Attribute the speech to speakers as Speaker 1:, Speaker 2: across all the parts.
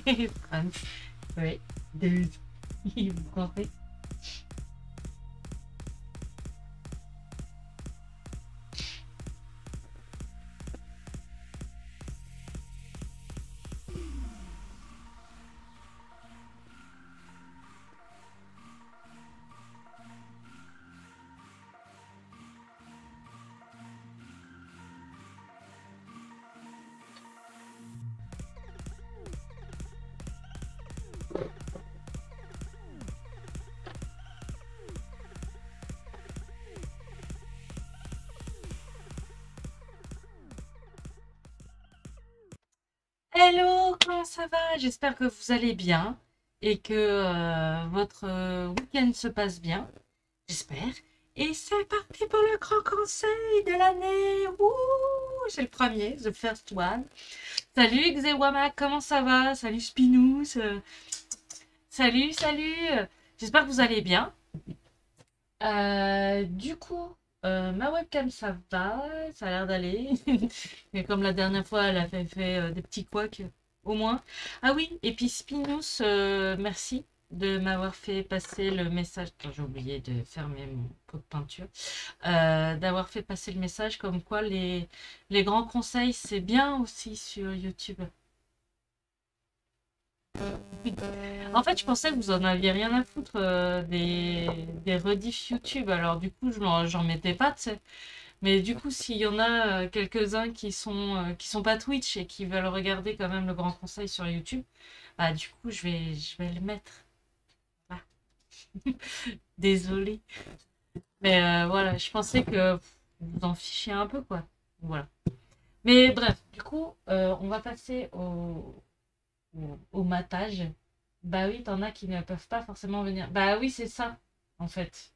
Speaker 1: France. Ouais. Deux. Vous comprenez? Hello, comment ça va? J'espère que vous allez bien et que votre week-end se passe bien. J'espère. Et c'est parti pour le grand conseil de l'année. Wouh! C'est le premier, the first one. Salut Xewama, comment ça va? Salut Spinous. Salut, salut. J'espère que vous allez bien. Du coup, ma webcam ça va, ça a l'air d'aller. Mais comme la dernière fois, elle a fait des petits couacs au moins. Ah oui, et puis Spinous, merci de m'avoir fait passer le message. Attends, j'ai oublié de fermer mon pot de peinture. D'avoir fait passer le message comme quoi les grands conseils, c'est bien aussi sur YouTube. En fait, je pensais que vous en aviez rien à foutre des rediffs YouTube. Alors, du coup, j'en mettais pas, tu sais. Mais du coup, s'il y en a quelques-uns qui sont pas Twitch et qui veulent regarder quand même le Grand Conseil sur YouTube, bah, du coup, je vais le mettre. Ah, désolée. Mais voilà, je pensais que vous en fichiez un peu, quoi. Voilà. Mais bref, du coup, on va passer au matage. Bah oui, t'en as qui ne peuvent pas forcément venir. Bah oui, c'est ça, en fait.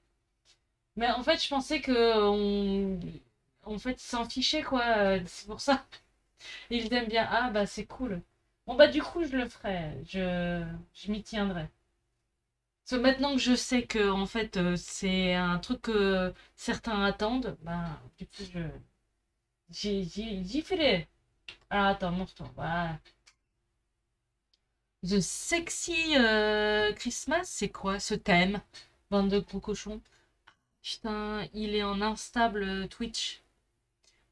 Speaker 1: Mais en fait, je pensais que en fait, ils s'en fichaient, quoi. C'est pour ça. Ils aiment bien. Ah, bah c'est cool. Bon, bah du coup, je le ferai. Je m'y tiendrai. Parce que maintenant que je sais que, en fait, c'est un truc que certains attendent, bah, du coup, j'y ferai. Alors, attends, montre-toi. Voilà. The Sexy Christmas, c'est quoi ce thème? Bande de gros cochons. Putain, il est en instable Twitch.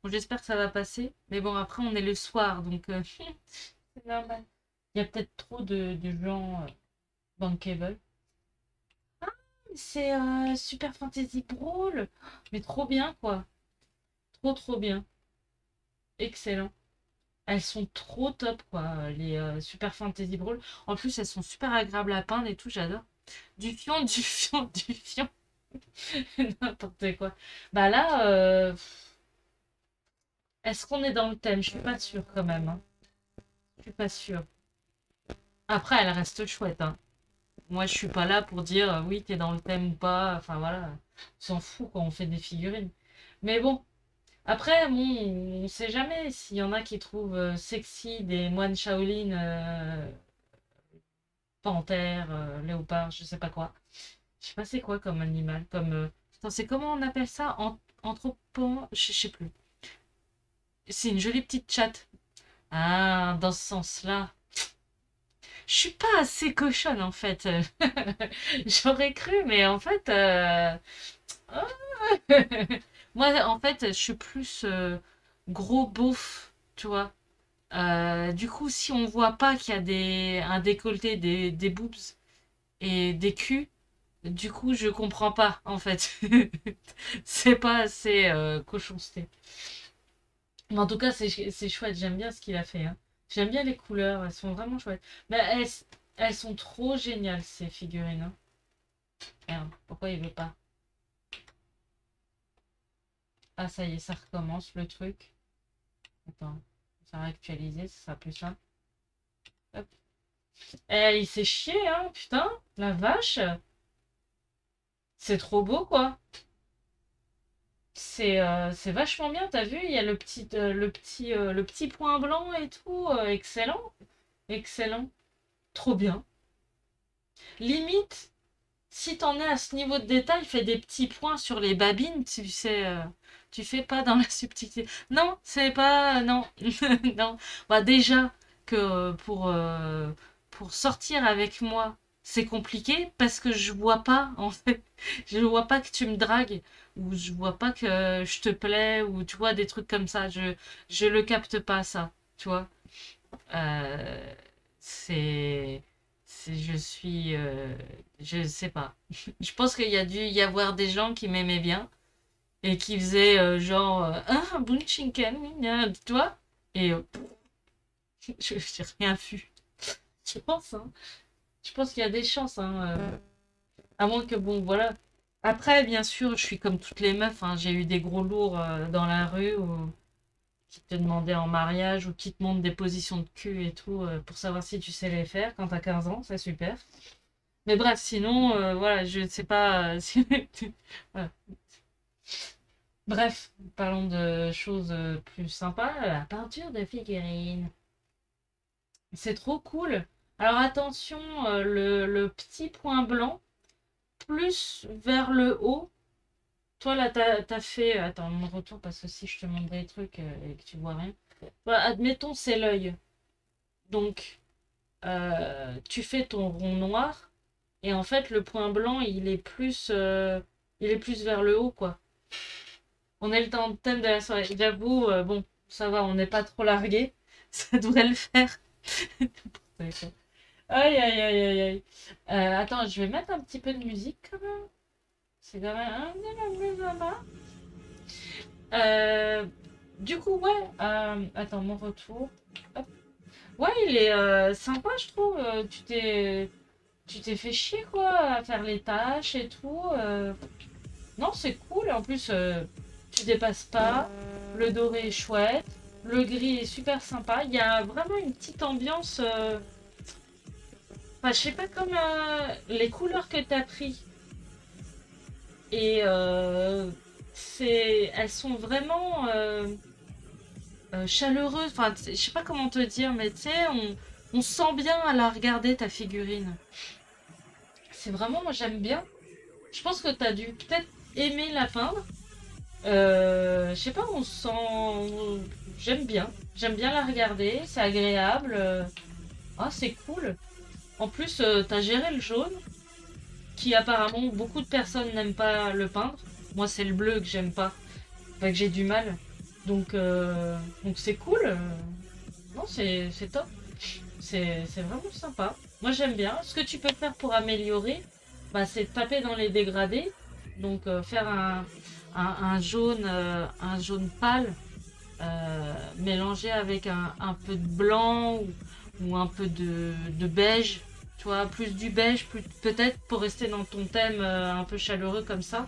Speaker 1: Bon, j'espère que ça va passer. Mais bon, après, on est le soir, donc c'est normal. Il y a peut-être trop de gens bankable. Ah, c'est Super Fantasy Brawl. Mais trop bien, quoi. Trop, trop bien. Excellent. Elles sont trop top, quoi, les Super Fantasy Brawl. En plus, elles sont super agréables à peindre et tout, j'adore. Du fion, du fion, du fion. N'importe quoi. Bah là, est-ce qu'on est dans le thème? Je suis pas sûre quand même, hein. Je suis pas sûre. Après, elle reste chouette, hein. Moi, je suis pas là pour dire oui, t'es dans le thème ou pas. Enfin voilà, on s'en fout quand on fait des figurines. Mais bon, après, bon, on sait jamais s'il y en a qui trouvent sexy des moines Shaolin, panthère, léopard, je sais pas quoi. Je sais pas c'est quoi comme animal, comme... Attends, c'est comment on appelle ça? Anthropo... Je sais plus. C'est une jolie petite chatte. Ah, dans ce sens-là. Je suis pas assez cochonne en fait. J'aurais cru, mais en fait, ah. Moi, en fait, je suis plus gros beauf, tu vois. Du coup, si on voit pas qu'il y a un décolleté, des boobs et des culs, du coup, je comprends pas en fait. C'est pas assez cochonceté. Mais en tout cas, c'est chouette. J'aime bien ce qu'il a fait, hein. J'aime bien les couleurs. Elles sont vraiment chouettes. Mais elles sont trop géniales, ces figurines, hein. Merde, pourquoi il veut pas? Ah, ça y est, ça recommence le truc. Attends, ça va actualiser, ça sera plus simple. Hop. Eh, il s'est chié, hein, putain, la vache. C'est trop beau, quoi. C'est vachement bien, t'as vu? Il y a le petit point blanc et tout. Excellent, excellent. Trop bien. Limite, si t'en es à ce niveau de détail, fais des petits points sur les babines, tu sais, tu fais pas dans la subtilité. Non, c'est pas, non, non. Bah déjà que pour pour sortir avec moi, c'est compliqué parce que je vois pas, en fait. Je vois pas que tu me dragues ou je vois pas que je te plais ou tu vois, des trucs comme ça. Je le capte pas, ça, tu vois. Euh, c'est, je suis, je sais pas. Je pense qu'il y a dû y avoir des gens qui m'aimaient bien et qui faisaient genre, ah, Bunshinken, tu vois. Et j'ai rien vu. Je pense, hein. Je pense qu'il y a des chances, hein. À moins que, bon, voilà. Après, bien sûr, je suis comme toutes les meufs, hein. J'ai eu des gros lourds dans la rue ou qui te demandaient en mariage ou qui te montrent des positions de cul et tout pour savoir si tu sais les faire quand t'as 15 ans, c'est super. Mais bref, sinon, voilà, je ne sais pas voilà. Bref, parlons de choses plus sympas. La peinture de figurines. C'est trop cool. Alors attention, le petit point blanc, plus vers le haut. Toi, là, t'as fait... Attends, mon retour, parce que si je te montre des trucs et que tu vois rien. Voilà, admettons, c'est l'œil. Donc, tu fais ton rond noir. Et en fait, le point blanc, il est plus vers le haut, quoi. On est dans le thème de la soirée. J'avoue, bon, ça va, on n'est pas trop largué. Ça devrait le faire. Aïe, aïe, aïe, aïe, aïe. Attends, je vais mettre un petit peu de musique, quand même. C'est quand même un peu sympa. Euh, du coup, ouais. Attends, mon retour. Hop. Ouais, il est sympa, je trouve. Tu t'es fait chier, quoi, à faire les tâches et tout. Non, c'est cool. En plus, tu dépasses pas. Le doré est chouette. Le gris est super sympa. Il y a vraiment une petite ambiance. Enfin, je sais pas, comme les couleurs que t'as pris. Et elles sont vraiment chaleureuses. Enfin, je sais pas comment te dire, mais tu sais, on sent bien à la regarder, ta figurine. C'est vraiment, moi j'aime bien. Je pense que t'as dû peut-être aimer la peindre. Je sais pas, on sent. J'aime bien. J'aime bien la regarder, c'est agréable. Ah, c'est cool. En plus, t'as géré le jaune, qui apparemment beaucoup de personnes n'aiment pas le peindre. Moi, c'est le bleu que j'aime pas, enfin, que j'ai du mal. Donc c'est cool. Non, c'est top. C'est vraiment sympa. Moi, j'aime bien. Ce que tu peux faire pour améliorer, bah, c'est taper dans les dégradés. Donc faire un jaune pâle mélangé avec un peu de blanc ou un peu de beige. Tu vois, plus du beige, peut-être pour rester dans ton thème un peu chaleureux comme ça.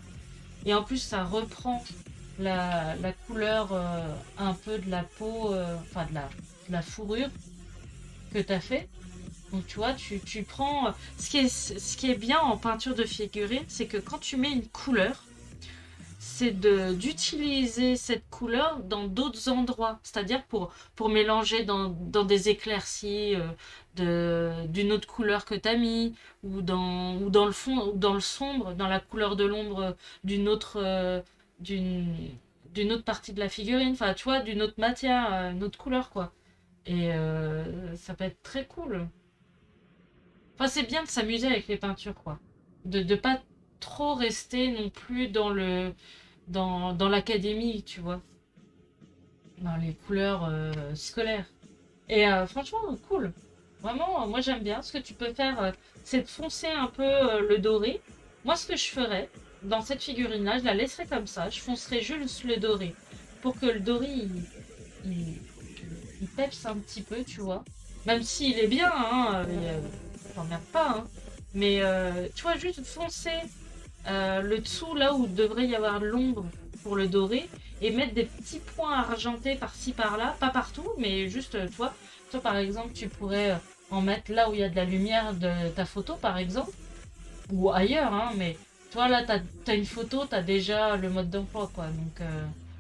Speaker 1: Et en plus, ça reprend la couleur un peu de la peau, enfin de la fourrure que tu as fait. Donc tu vois, tu prends... ce qui est bien en peinture de figurine, c'est que quand tu mets une couleur, c'est d'utiliser cette couleur dans d'autres endroits. C'est-à-dire pour mélanger dans des éclaircies d'une autre couleur que tu as mis, ou dans le fond, ou dans le sombre, dans la couleur de l'ombre d'une autre, d'une, d'une autre partie de la figurine. Enfin, tu vois, d'une autre matière, une autre couleur, quoi. Et ça peut être très cool. Enfin, c'est bien de s'amuser avec les peintures, quoi. De pas trop rester non plus dans l'académie, tu vois. Dans les couleurs scolaires. Et franchement, cool. Vraiment, moi j'aime bien. Ce que tu peux faire, c'est de foncer un peu le doré. Moi, ce que je ferais dans cette figurine-là, je la laisserais comme ça. Je foncerais juste le doré. Pour que le doré, il, il peps un petit peu, tu vois. Même s'il est bien, hein. T'emmerdes pas, hein. Mais tu vois, juste foncer le dessous là où devrait y avoir l'ombre pour le doré et mettre des petits points argentés par-ci par-là, pas partout, mais juste toi par exemple, tu pourrais en mettre là où il y a de la lumière de ta photo par exemple, ou ailleurs, hein, mais toi là, t'as une photo, t'as déjà le mode d'emploi quoi, donc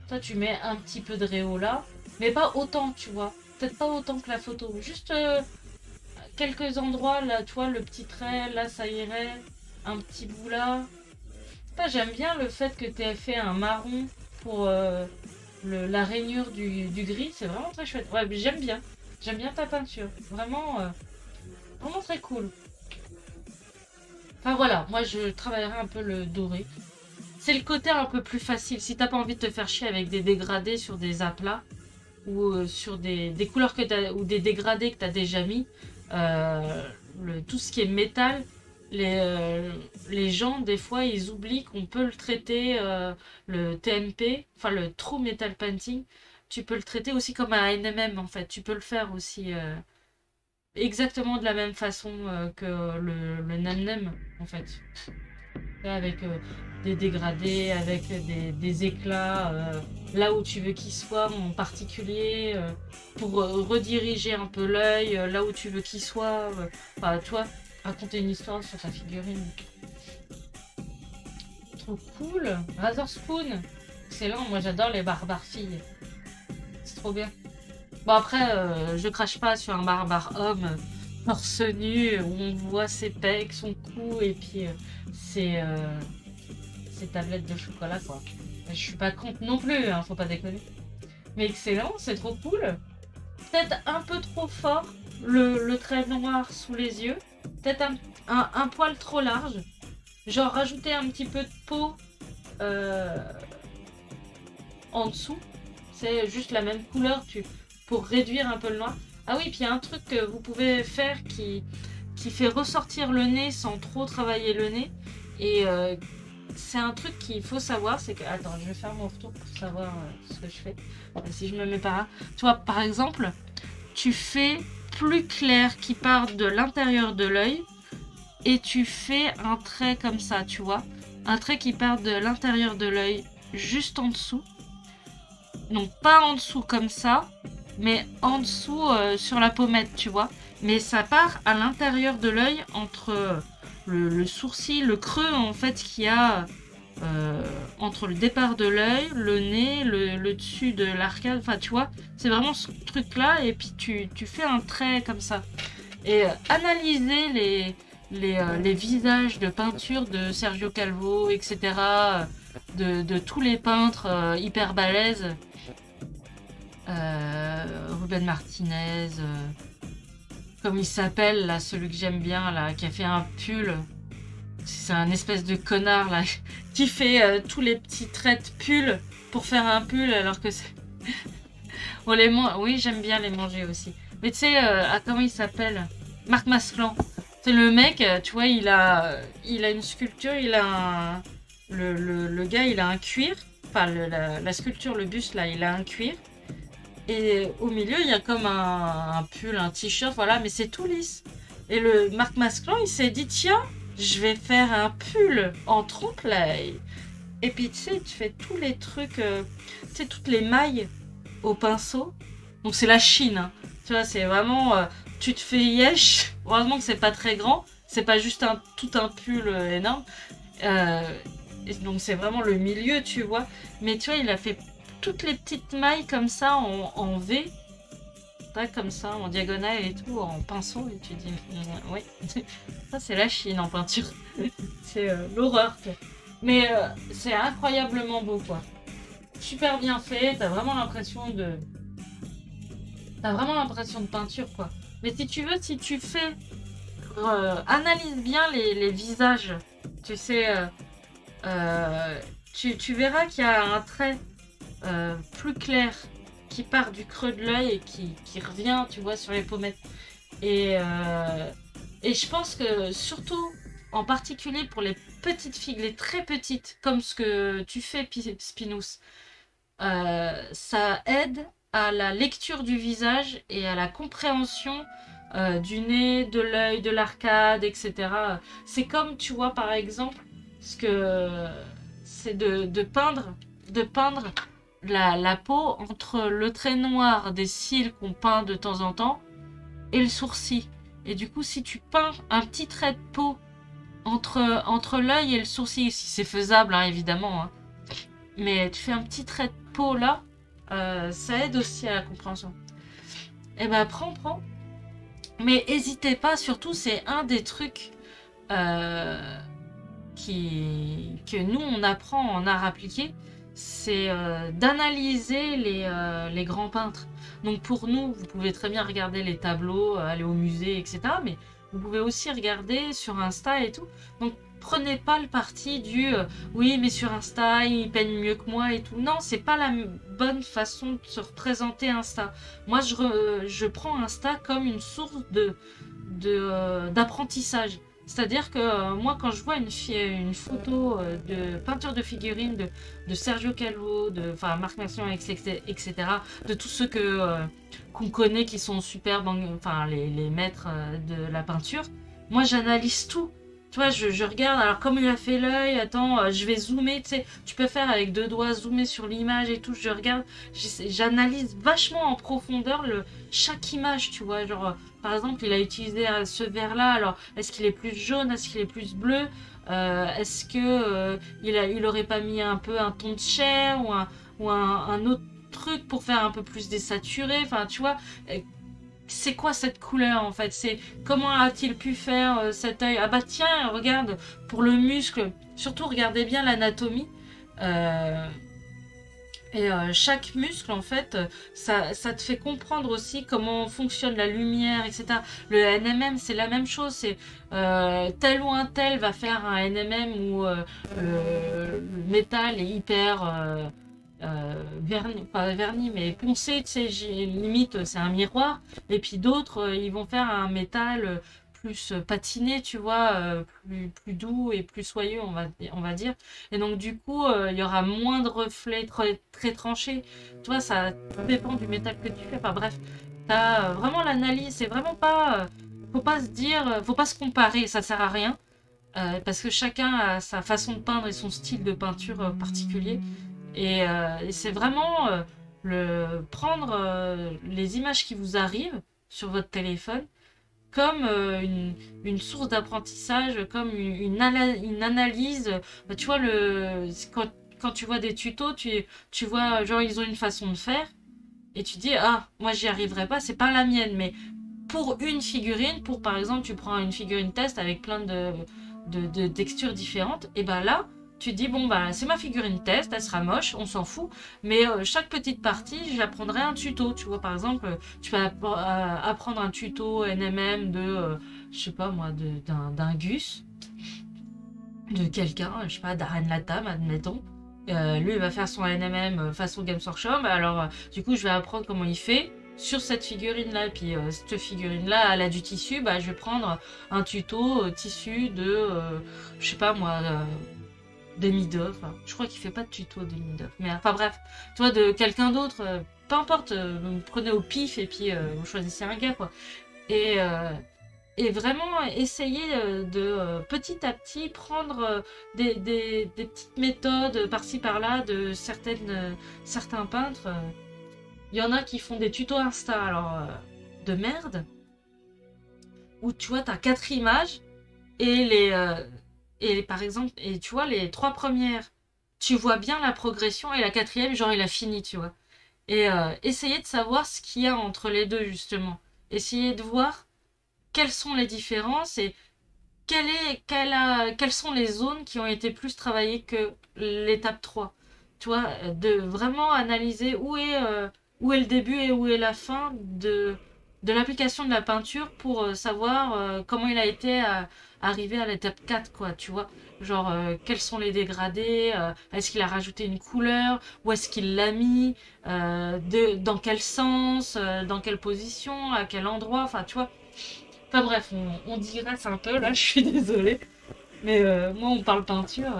Speaker 1: toi tu mets un petit peu de réo là, mais pas autant, tu vois, peut-être pas autant que la photo, juste quelques endroits là, tu vois, le petit trait, là ça irait, un petit bout là. Pas, j'aime bien le fait que tu aies fait un marron pour la rainure du gris, c'est vraiment très chouette. Ouais, mais j'aime bien. J'aime bien ta peinture. Vraiment, vraiment très cool. Enfin voilà, moi je travaillerai un peu le doré. C'est le côté un peu plus facile. Si t'as pas envie de te faire chier avec des dégradés sur des aplats ou sur des couleurs que t'as ou des dégradés que t'as déjà mis, tout ce qui est métal, les gens des fois ils oublient qu'on peut le traiter le TMP, enfin le True Metal Painting, tu peux le traiter aussi comme un NMM en fait. Tu peux le faire aussi exactement de la même façon que le NamNam en fait. Avec des dégradés, avec des éclats là où tu veux qu'il soit en particulier, pour rediriger un peu l'œil là où tu veux qu'il soit. Enfin, tu vois, raconter une histoire sur ta figurine. Trop cool. Razor Spoon. Excellent, moi j'adore les barbares filles. C'est trop bien. Bon après, je crache pas sur un barbare homme torse nu où on voit ses pecs, son cou et puis ses tablettes de chocolat quoi. Je suis pas contre non plus, hein, faut pas déconner. Mais excellent, c'est trop cool. Peut-être un peu trop fort le trait noir sous les yeux. Peut-être un poil trop large. Genre rajouter un petit peu de peau euh, en dessous. C'est juste la même couleur pour réduire un peu le noir. Ah oui, puis il y a un truc que vous pouvez faire qui fait ressortir le nez sans trop travailler le nez. Et c'est un truc qu'il faut savoir, c'est que... Attends, je vais faire mon retour pour savoir ce que je fais. Si je me mets par là. Tu vois, par exemple, tu fais plus clair qui part de l'intérieur de l'œil et tu fais un trait comme ça, tu vois. Un trait qui part de l'intérieur de l'œil juste en dessous. Donc pas en dessous comme ça, mais en dessous sur la pommette, tu vois. Mais ça part à l'intérieur de l'œil entre le sourcil, le creux en fait qu'il y a entre le départ de l'œil, le nez, le dessus de l'arcade. Enfin, tu vois, c'est vraiment ce truc-là. Et puis tu fais un trait comme ça. Et analyser les visages de peinture de Sergio Calvo, etc. De tous les peintres hyper balèzes. Ruben Martinez, comme il s'appelle, là, celui que j'aime bien, là, qui a fait un pull. C'est un espèce de connard, là, qui fait tous les petits traits de pull pour faire un pull, alors que c'est... On les mange... Oui, j'aime bien les manger aussi. Mais tu sais, comment il s'appelle? Marc Masclan. C'est le mec, tu vois, il a une sculpture, il a un... Le gars, il a un cuir. Enfin, la sculpture, le buste, là, il a un cuir. Et au milieu, il y a comme un pull, un t-shirt, voilà, mais c'est tout lisse. Et le Marc Masclan, il s'est dit, tiens, je vais faire un pull en trompe-l'œil. Et puis, tu sais, tu fais tous les trucs, tu sais, toutes les mailles au pinceau. Donc, c'est la Chine, hein. Tu vois, c'est vraiment, tu te fais yesh. Heureusement que c'est pas très grand. C'est pas juste tout un pull énorme. Donc, c'est vraiment le milieu, tu vois. Mais tu vois, il a fait toutes les petites mailles comme ça en V, pas comme ça en diagonale et tout en pinceau et tu dis oui ça c'est la Chine en peinture. C'est l'horreur quoi. Mais c'est incroyablement beau quoi, super bien fait, t'as vraiment l'impression de peinture quoi. Mais si tu veux, si tu fais analyse bien les visages, tu sais tu verras qu'il y a un trait plus clair qui part du creux de l'œil et qui revient, tu vois, sur les pommettes. Et je pense que surtout, en particulier pour les petites filles, les très petites, comme ce que tu fais, Spinous, ça aide à la lecture du visage et à la compréhension du nez, de l'œil, de l'arcade, etc. C'est comme, tu vois, par exemple, ce que c'est de peindre la peau entre le trait noir des cils qu'on peint de temps en temps et le sourcil. Et du coup, si tu peins un petit trait de peau entre l'œil et le sourcil, si c'est faisable, hein, évidemment, hein, mais tu fais un petit trait de peau là, ça aide aussi à la compréhension. Et ben, prends. Mais n'hésitez pas, surtout, c'est un des trucs que nous, on apprend en art appliqué, c'est d'analyser les grands peintres. Donc pour nous, vous pouvez très bien regarder les tableaux, aller au musée, etc. Mais vous pouvez aussi regarder sur Insta et tout. Donc, prenez pas le parti du oui, mais sur Insta, ils peignent mieux que moi et tout. Non, c'est pas la bonne façon de se représenter Insta. Moi, je prends Insta comme une source d'apprentissage. C'est-à-dire que moi, quand je vois une photo de peinture de figurines de Sergio Calvo, enfin Marc Mercian, etc., de tous ceux qu'on connaît qui sont super, enfin les maîtres de la peinture, moi j'analyse tout. Tu vois, je regarde, alors comme il a fait l'œil, attends, je vais zoomer, tu sais, tu peux faire avec 2 doigts, zoomer sur l'image et tout, je regarde, j'analyse vachement en profondeur chaque image, tu vois, genre, par exemple, il a utilisé ce vert-là, alors, est-ce qu'il est plus jaune, est-ce qu'il est plus bleu, est-ce que il aurait pas mis un peu un ton de chair, ou un autre truc pour faire un peu plus désaturé, enfin, tu vois, c'est quoi cette couleur en fait? C'est comment a-t-il pu faire cet œil? Ah bah tiens, regarde, pour le muscle, surtout regardez bien l'anatomie. Euh, chaque muscle, en fait, ça te fait comprendre aussi comment fonctionne la lumière, etc. Le NMM, c'est la même chose. C'est tel ou un tel va faire un NMM où le métal est hyper verni, pas verni, mais poncé, tu sais, limite, c'est un miroir. Et puis d'autres, ils vont faire un métal plus patiné, tu vois, plus doux et plus soyeux, on va dire. Et donc, du coup, il y aura moins de reflets très tranchés. Tu vois, ça dépend du métal que tu fais. Enfin, bref, t'as vraiment l'analyse. C'est vraiment pas. Faut pas se dire. Faut pas se comparer, ça sert à rien. Parce que chacun a sa façon de peindre et son style de peinture particulier. Et c'est vraiment prendre les images qui vous arrivent sur votre téléphone comme une source d'apprentissage, comme une analyse. Bah, tu vois, quand tu vois des tutos, tu vois, genre, ils ont une façon de faire, et tu dis, ah, moi, j'y arriverai pas, c'est pas la mienne. Mais pour une figurine, par exemple, tu prends une figurine test avec plein de textures différentes, et ben là, tu te dis, bon, bah, c'est ma figurine test, elle sera moche, on s'en fout, mais chaque petite partie, j'apprendrai un tuto. Tu vois, par exemple, tu peux apprendre un tuto NMM je sais pas moi, d'un Gus, de quelqu'un, je sais pas, d'Aren Latam, admettons. Lui, il va faire son NMM façon Games Workshop. Alors, du coup, je vais apprendre comment il fait sur cette figurine-là. Et puis, cette figurine-là, elle a du tissu. Bah, je vais prendre un tuto tissu je sais pas moi, Demi-Dove. Enfin, je crois qu'il fait pas de tuto Demi-Dove. Mais enfin, bref, tu vois, de quelqu'un d'autre, peu importe, vous prenez au pif et puis vous choisissez un gars, quoi. Et, euh, et vraiment essayer de petit à petit prendre des petites méthodes par-ci par-là de certains peintres. Il y en a qui font des tutos Insta, alors de merde, où tu vois, t'as 4 images et par exemple, et tu vois, les 3 premières, tu vois bien la progression et la 4e, genre, il a fini, tu vois. Et essayer de savoir ce qu'il y a entre les deux, justement. Essayer de voir quelles sont les différences et quelles sont les zones qui ont été plus travaillées que l'étape 3. Tu vois, de vraiment analyser où est le début et où est la fin de l'application de la peinture pour savoir comment il a été arrivé à l'étape 4, quoi, tu vois. Genre, quels sont les dégradés, est-ce qu'il a rajouté une couleur, où est-ce qu'il l'a mis, dans quel sens, dans quelle position, à quel endroit, enfin, tu vois. Enfin bref, on digresse un peu là, je suis désolée. Mais moi, on parle peinture.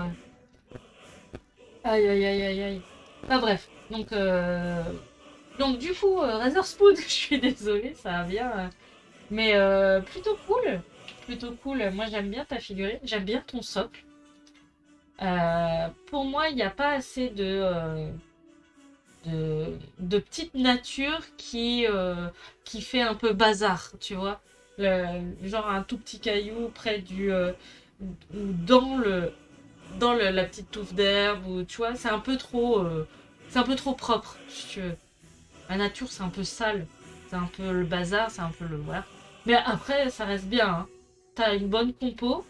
Speaker 1: Aïe, aïe, aïe, aïe, aïe. Enfin bref, donc du coup, Razor Spoon, je suis désolée, ça va bien. Mais plutôt cool. Plutôt cool. Moi, j'aime bien ta figurine, j'aime bien ton socle. Pour moi, il n'y a pas assez de petite nature qui fait un peu bazar, tu vois. Genre un tout petit caillou près ou la petite touffe d'herbe, ou tu vois, c'est un peu trop propre, si tu veux. La nature, c'est un peu sale, c'est un peu le bazar, c'est un peu le voilà. Mais après, ça reste bien, hein. T'as une bonne compo.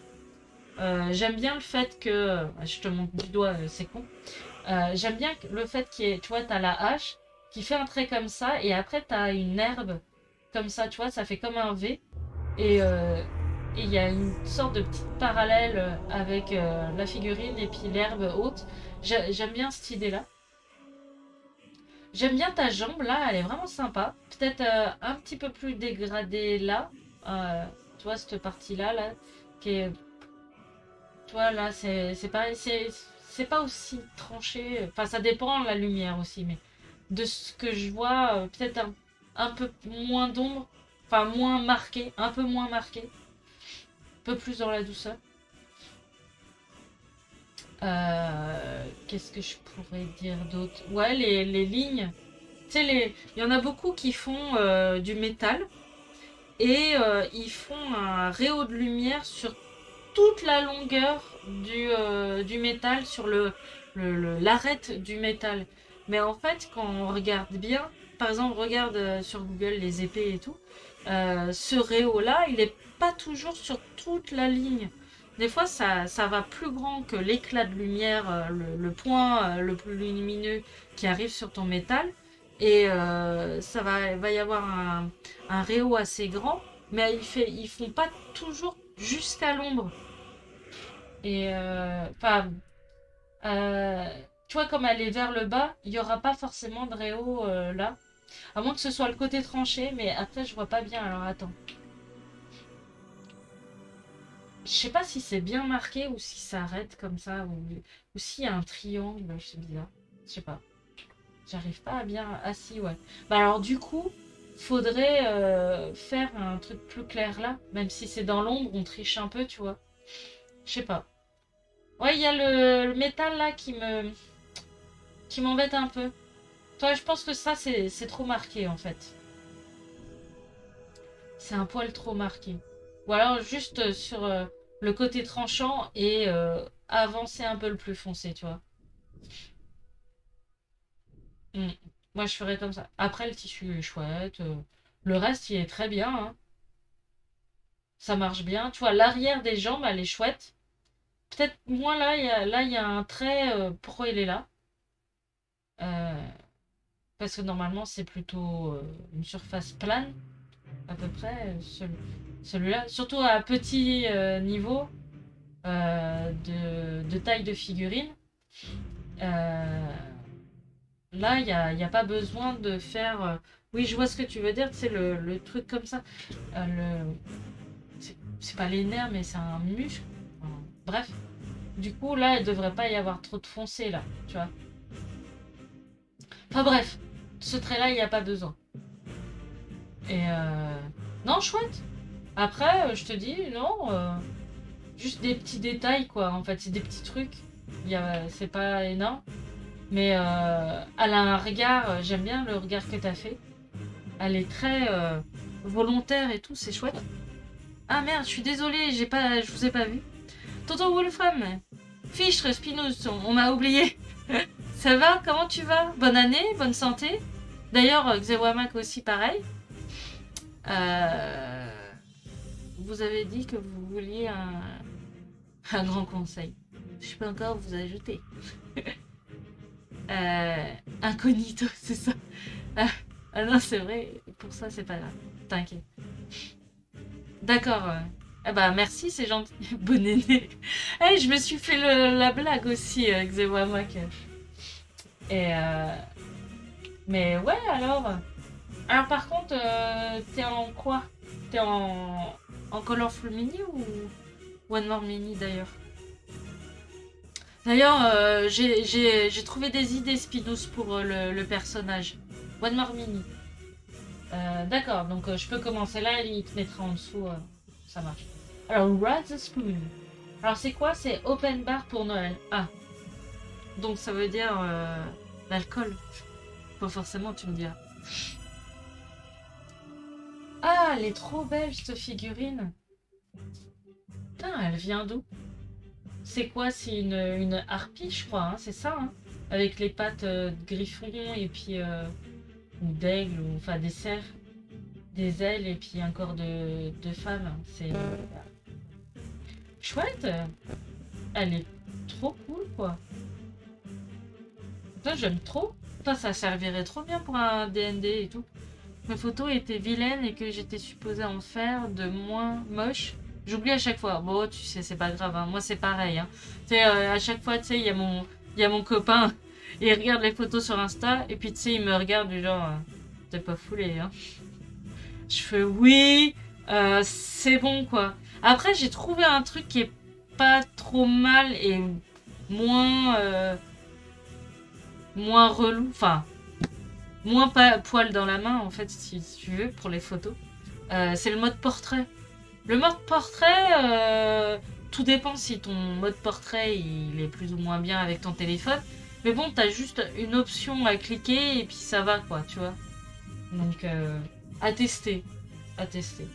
Speaker 1: J'aime bien le fait que, je te montre du doigt, c'est con. J'aime bien le fait tu vois, t'as la hache qui fait un trait comme ça, et après t'as une herbe comme ça, tu vois, ça fait comme un V. Et Et il y a une sorte de petite parallèle avec la figurine et puis l'herbe haute. J'aime bien cette idée-là. J'aime bien ta jambe là, elle est vraiment sympa. Peut-être un petit peu plus dégradée là. Tu vois, cette partie-là, là, qui est. Tu vois, là, c'est pas, c'est pas aussi tranché. Enfin, ça dépend de la lumière aussi, mais de ce que je vois, peut-être un peu moins d'ombre. Enfin, moins marqué, un peu moins marqué. Un peu plus dans la douceur. Qu'est-ce que je pourrais dire d'autre? Ouais, les lignes. Tu sais, il y en a beaucoup qui font du métal et ils font un réhaut de lumière sur toute la longueur du métal, sur l'arête du métal. Mais en fait, quand on regarde bien, par exemple, regarde sur Google les épées et tout, ce réhaut-là, il n'est pas toujours sur toute la ligne. Des fois, ça va plus grand que l'éclat de lumière, le point le plus lumineux qui arrive sur ton métal. Et va y avoir un réhaut assez grand, mais ils font pas toujours jusqu'à l'ombre. Et enfin, euh, tu vois, comme elle est vers le bas, il n'y aura pas forcément de réhaut là. À moins que ce soit le côté tranché, mais après, je vois pas bien. Alors attends. Je sais pas si c'est bien marqué ou si ça arrête comme ça, ou s'il y a un triangle, c'est bizarre. Je sais pas. J'arrive pas à bien. Ah si, ouais. Bah alors, du coup, faudrait faire un truc plus clair là. Même si c'est dans l'ombre, on triche un peu, tu vois. Je sais pas. Ouais, il y a le métal là qui m'embête un peu. Toi, je pense que ça, c'est trop marqué, en fait. C'est un poil trop marqué. Ou alors, juste sur le côté tranchant et avancer un peu le plus foncé, tu vois. Mm. Moi, je ferais comme ça. Après, le tissu est chouette. Le reste, il est très bien, hein. Ça marche bien. Tu vois, l'arrière des jambes, elle est chouette. Peut-être moins là, il y a un trait. Pourquoi il est là? Euh, Parce que normalement, c'est plutôt une surface plane. À peu près celui-là, surtout à petit niveau de taille de figurine. Euh, Là, il y a pas besoin de faire. Oui, je vois ce que tu veux dire, c'est le truc comme ça. Le, c'est pas les nerfs, mais c'est un muscle. Enfin, bref. Du coup, là, il devrait pas y avoir trop de foncé, là, tu vois. Enfin bref, ce trait-là, il n'y a pas besoin. Et non, chouette. Après, je te dis, non, juste des petits détails, quoi. En fait, c'est des petits trucs. C'est pas énorme. Mais elle a un regard, j'aime bien le regard que t'as fait. Elle est très volontaire et tout, c'est chouette. Ah merde, je suis désolée, je vous ai pas vu. Tonton Wolfram, Fichtre, Spinoz, on m'a oublié. Ça va? Comment tu vas? Bonne année, bonne santé. D'ailleurs, Xewamak aussi, pareil. Euh, Vous avez dit que vous vouliez un grand conseil. Je peux encore vous ajouter. Incognito, c'est ça. Ah, ah non, c'est vrai. Pour ça, c'est pas grave. T'inquiète. D'accord. Ah bah merci, c'est gentil. Bonne année. Hey, je me suis fait la blague aussi, Xewamak. Et mais ouais, alors. Alors par contre, t'es en quoi? T'es en Colorful Mini ou One More Mini d'ailleurs? D'ailleurs, j'ai trouvé des idées Spinous pour le personnage. One More Mini. D'accord, donc je peux commencer là et il te mettra en dessous. Ça marche. Alors, Rise the Spoon. Alors, c'est quoi? C'est open bar pour Noël. Ah, donc ça veut dire l'alcool. Pas forcément, tu me diras. Ah, elle est trop belle cette figurine. Putain, elle vient d'où? C'est quoi? C'est une harpie, je crois, hein, c'est ça, hein? Avec les pattes de griffon et puis ou d'aigle, ou enfin des cerfs, des ailes et puis un corps de femme. C'est chouette. Elle est trop cool, quoi. Putain, j'aime trop. Putain, ça servirait trop bien pour un D&D et tout. Mes photos étaient vilaines et que j'étais supposée en faire de moins moche. J'oublie à chaque fois. Bon, tu sais, c'est pas grave, hein. Moi, c'est pareil, hein. Tu sais, à chaque fois, tu sais, il y a mon copain, il regarde les photos sur Insta, et puis, tu sais, il me regarde du genre, t'es pas foulé, hein. Je fais oui, c'est bon, quoi. Après, j'ai trouvé un truc qui est pas trop mal et moins, moins relou, enfin, moins pas poil dans la main, en fait, si tu veux, pour les photos. C'est le mode portrait. Le mode portrait, tout dépend si ton mode portrait il est plus ou moins bien avec ton téléphone. Mais bon, t'as juste une option à cliquer et puis ça va quoi, tu vois. Donc, à tester. À tester.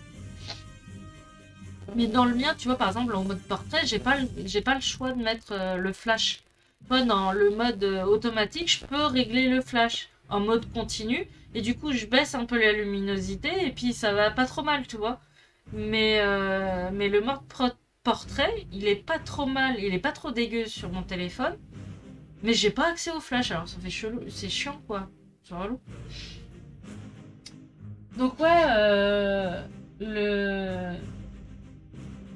Speaker 1: Mais dans le mien, tu vois, par exemple, en mode portrait, j'ai pas le choix de mettre le flash. Tu vois, dans le mode automatique, je peux régler le flash en mode continu. Et du coup, je baisse un peu la luminosité et puis ça va pas trop mal, tu vois. Mais le mode portrait, il est pas trop mal, il est pas trop dégueu sur mon téléphone. Mais j'ai pas accès au flash, alors ça fait chelou, c'est chiant quoi. C'est relou. Donc ouais, le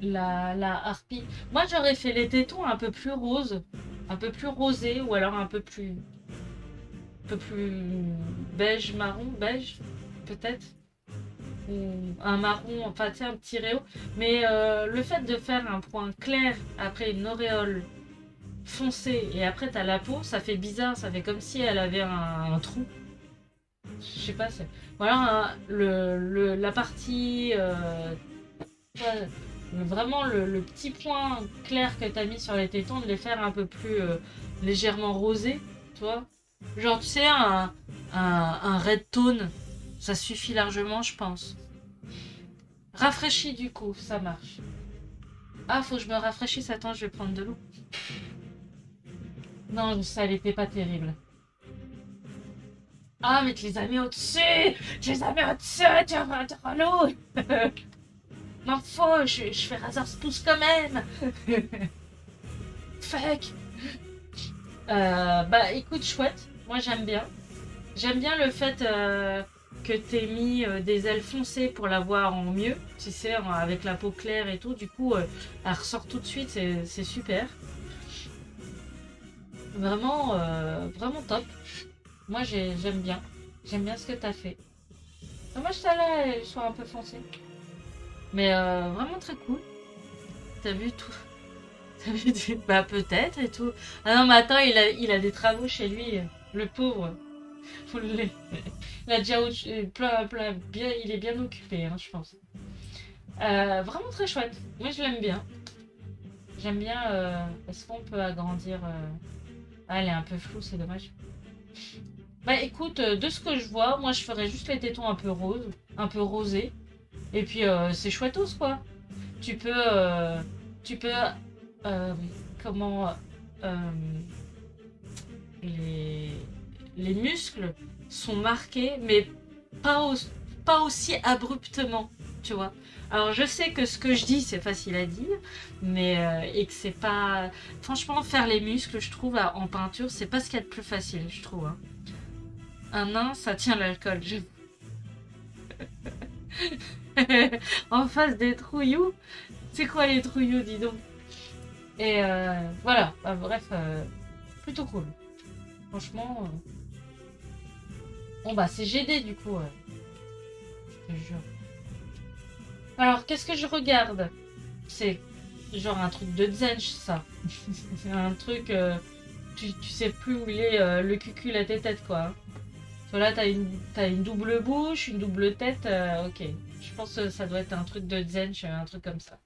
Speaker 1: la harpie. Moi j'aurais fait les tétons un peu plus roses, un peu plus rosés, ou alors un peu plus beige, marron, beige, peut-être. Ou un marron, enfin tu sais, un petit réo. Mais le fait de faire un point clair après une auréole foncée et après t'as la peau, ça fait bizarre, ça fait comme si elle avait un trou. Je sais pas, c'est. Ou alors la partie. Ouais, vraiment le petit point clair que t'as mis sur les tétons, de les faire un peu plus légèrement rosé, tu vois. Genre, tu sais, un red tone, ça suffit largement, je pense. Rafraîchi du coup, ça marche. Ah, faut que je me rafraîchisse, attends, je vais prendre de l'eau. Non, ça, elle était pas terrible. Ah, mais tu les as mis au-dessus! Tu les as mis au-dessus, tu vas te relou! M'en faut, je fais Razor Spouce quand même! Fuck! Bah écoute, chouette, moi j'aime bien. J'aime bien le fait que t'aies mis des ailes foncées pour la voir en mieux, tu sais, avec la peau claire et tout. Du coup, elle ressort tout de suite, c'est super. Vraiment, vraiment top. Moi j'aime bien. J'aime bien ce que t'as fait. Dommage ça là, elles soient un peu foncées. Mais vraiment très cool. T'as vu tout. T'as vu du... Bah peut-être et tout. Ah non mais attends, il a des travaux chez lui, le pauvre. Faut le... Il a déjà bien, il est bien occupé, hein, je pense. Vraiment très chouette. Moi, je l'aime bien. J'aime bien. Est-ce qu'on peut agrandir Ah, elle est un peu floue, c'est dommage. Bah, écoute, de ce que je vois, moi, je ferais juste les tétons un peu rosés. Et puis, c'est chouettos, quoi. Tu peux, tu peux, euh, comment, euh, les, les muscles sont marqués, mais pas, pas aussi abruptement, tu vois. Alors je sais que ce que je dis c'est facile à dire, mais et que c'est pas. Franchement, faire les muscles, je trouve en peinture, c'est pas ce qu'il y a de plus facile, je trouve. Hein. Un nain, ça tient l'alcool. En face des trouillous, c'est quoi les trouillous, dis donc. Et voilà. Bah, bref, plutôt cool. Franchement. Bon bah c'est GD du coup. Je te jure. Alors, qu'est-ce que je regarde? C'est genre un truc de Zench, ça. C'est un truc... tu sais plus où il est le cucul à tes têtes, quoi. Hein. Là, t'as une double bouche, une double tête. Ok. Je pense que ça doit être un truc de Zench, un truc comme ça.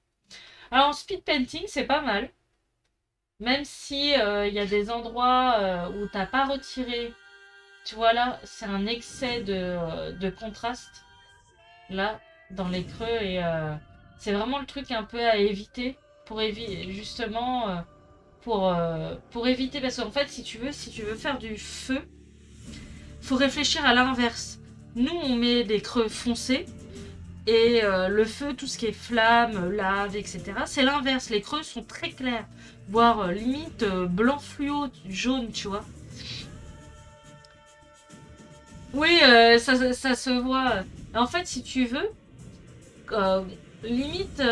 Speaker 1: Alors, en speed painting, c'est pas mal. Même si il y a des endroits où t'as pas retiré. Tu vois là, c'est un excès de contraste. Là, dans les creux et c'est vraiment le truc un peu à éviter pour éviter justement pour éviter parce qu'en fait si tu veux faire du feu faut réfléchir à l'inverse. Nous on met des creux foncés et le feu, tout ce qui est flamme, lave, etc. c'est l'inverse, les creux sont très clairs, voire limite blanc fluo, jaune, tu vois. Oui, ça se voit. En fait, si tu veux, limite,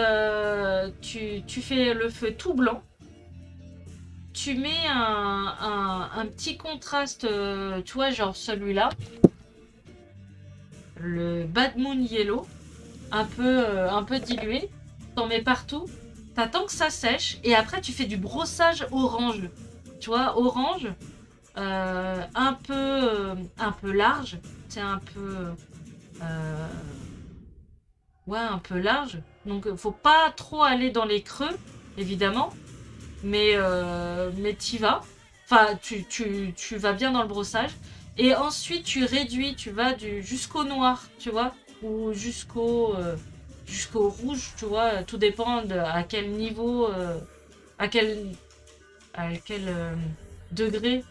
Speaker 1: tu fais le feu tout blanc. Tu mets un petit contraste, tu vois, genre celui-là. Le Bad Moon Yellow. Un peu dilué. T'en mets partout. T'attends que ça sèche. Et après, tu fais du brossage orange. Tu vois, orange. Un peu large. C'est un peu... ouais, un peu large. Donc, faut pas trop aller dans les creux, évidemment. Mais t'y vas. Enfin, tu vas bien dans le brossage. Et ensuite, tu réduis, tu vas jusqu'au noir, tu vois, ou jusqu'au rouge, tu vois. Tout dépend à quel niveau, à quel, à quel degré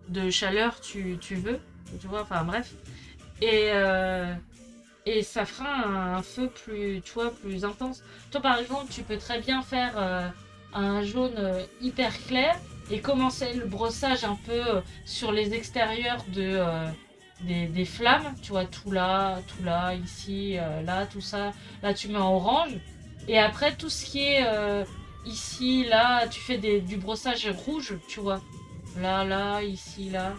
Speaker 1: de chaleur tu veux, tu vois. Enfin, bref. Et, euh, et ça fera un feu plus, tu vois, plus intense. Toi, par exemple, tu peux très bien faire un jaune hyper clair et commencer le brossage un peu sur les extérieurs des flammes. Tu vois, tout là, ici, là, tout ça. Là, tu mets en orange. Et après, tout ce qui est ici, là, tu fais du brossage rouge, tu vois. Là, ici, là.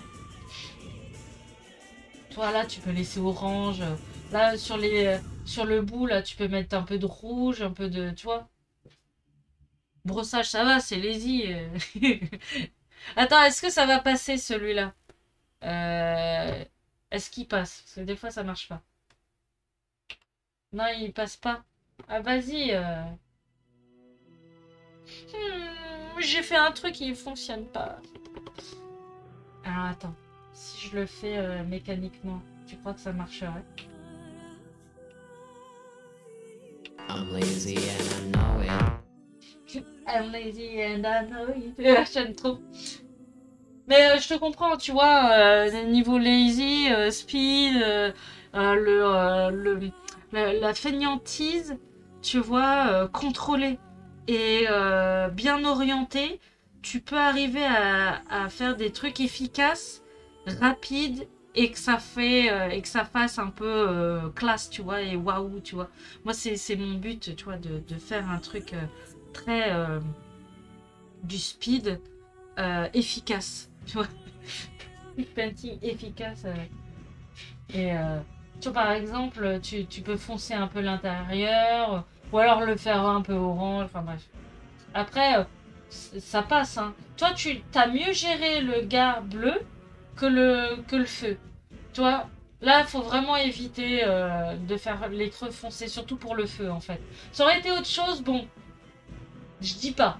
Speaker 1: Toi, là, tu peux laisser orange. Là, sur le bout, là, tu peux mettre un peu de rouge, un peu de... Tu vois. Brossage, ça va, c'est lazy. Attends, est-ce que ça va passer, celui-là? Euh, Est-ce qu'il passe? Parce que des fois, ça marche pas. Non, il passe pas. Ah, vas-y. J'ai fait un truc qui fonctionne pas. Alors, attends. Si je le fais mécaniquement, tu crois que ça marcherait? I'm lazy and I know it. I'm lazy and I know it. J'aime trop. Mais je te comprends, tu vois, niveau lazy, speed, la fainéantise, tu vois, contrôlée et bien orientée, tu peux arriver à faire des trucs efficaces, rapides et que ça fasse un peu classe, tu vois, et waouh, tu vois. Moi, c'est mon but, tu vois, de faire un truc très du speed efficace. Tu vois, painting efficace. Et tu vois, par exemple, tu peux foncer un peu l'intérieur, ou alors le faire un peu orange, enfin bref. Après, ça passe, hein. Toi, tu as mieux géré le gars bleu que le feu. Tu vois, là, il faut vraiment éviter de faire les creux foncés, surtout pour le feu, en fait. Ça aurait été autre chose, bon, je dis pas.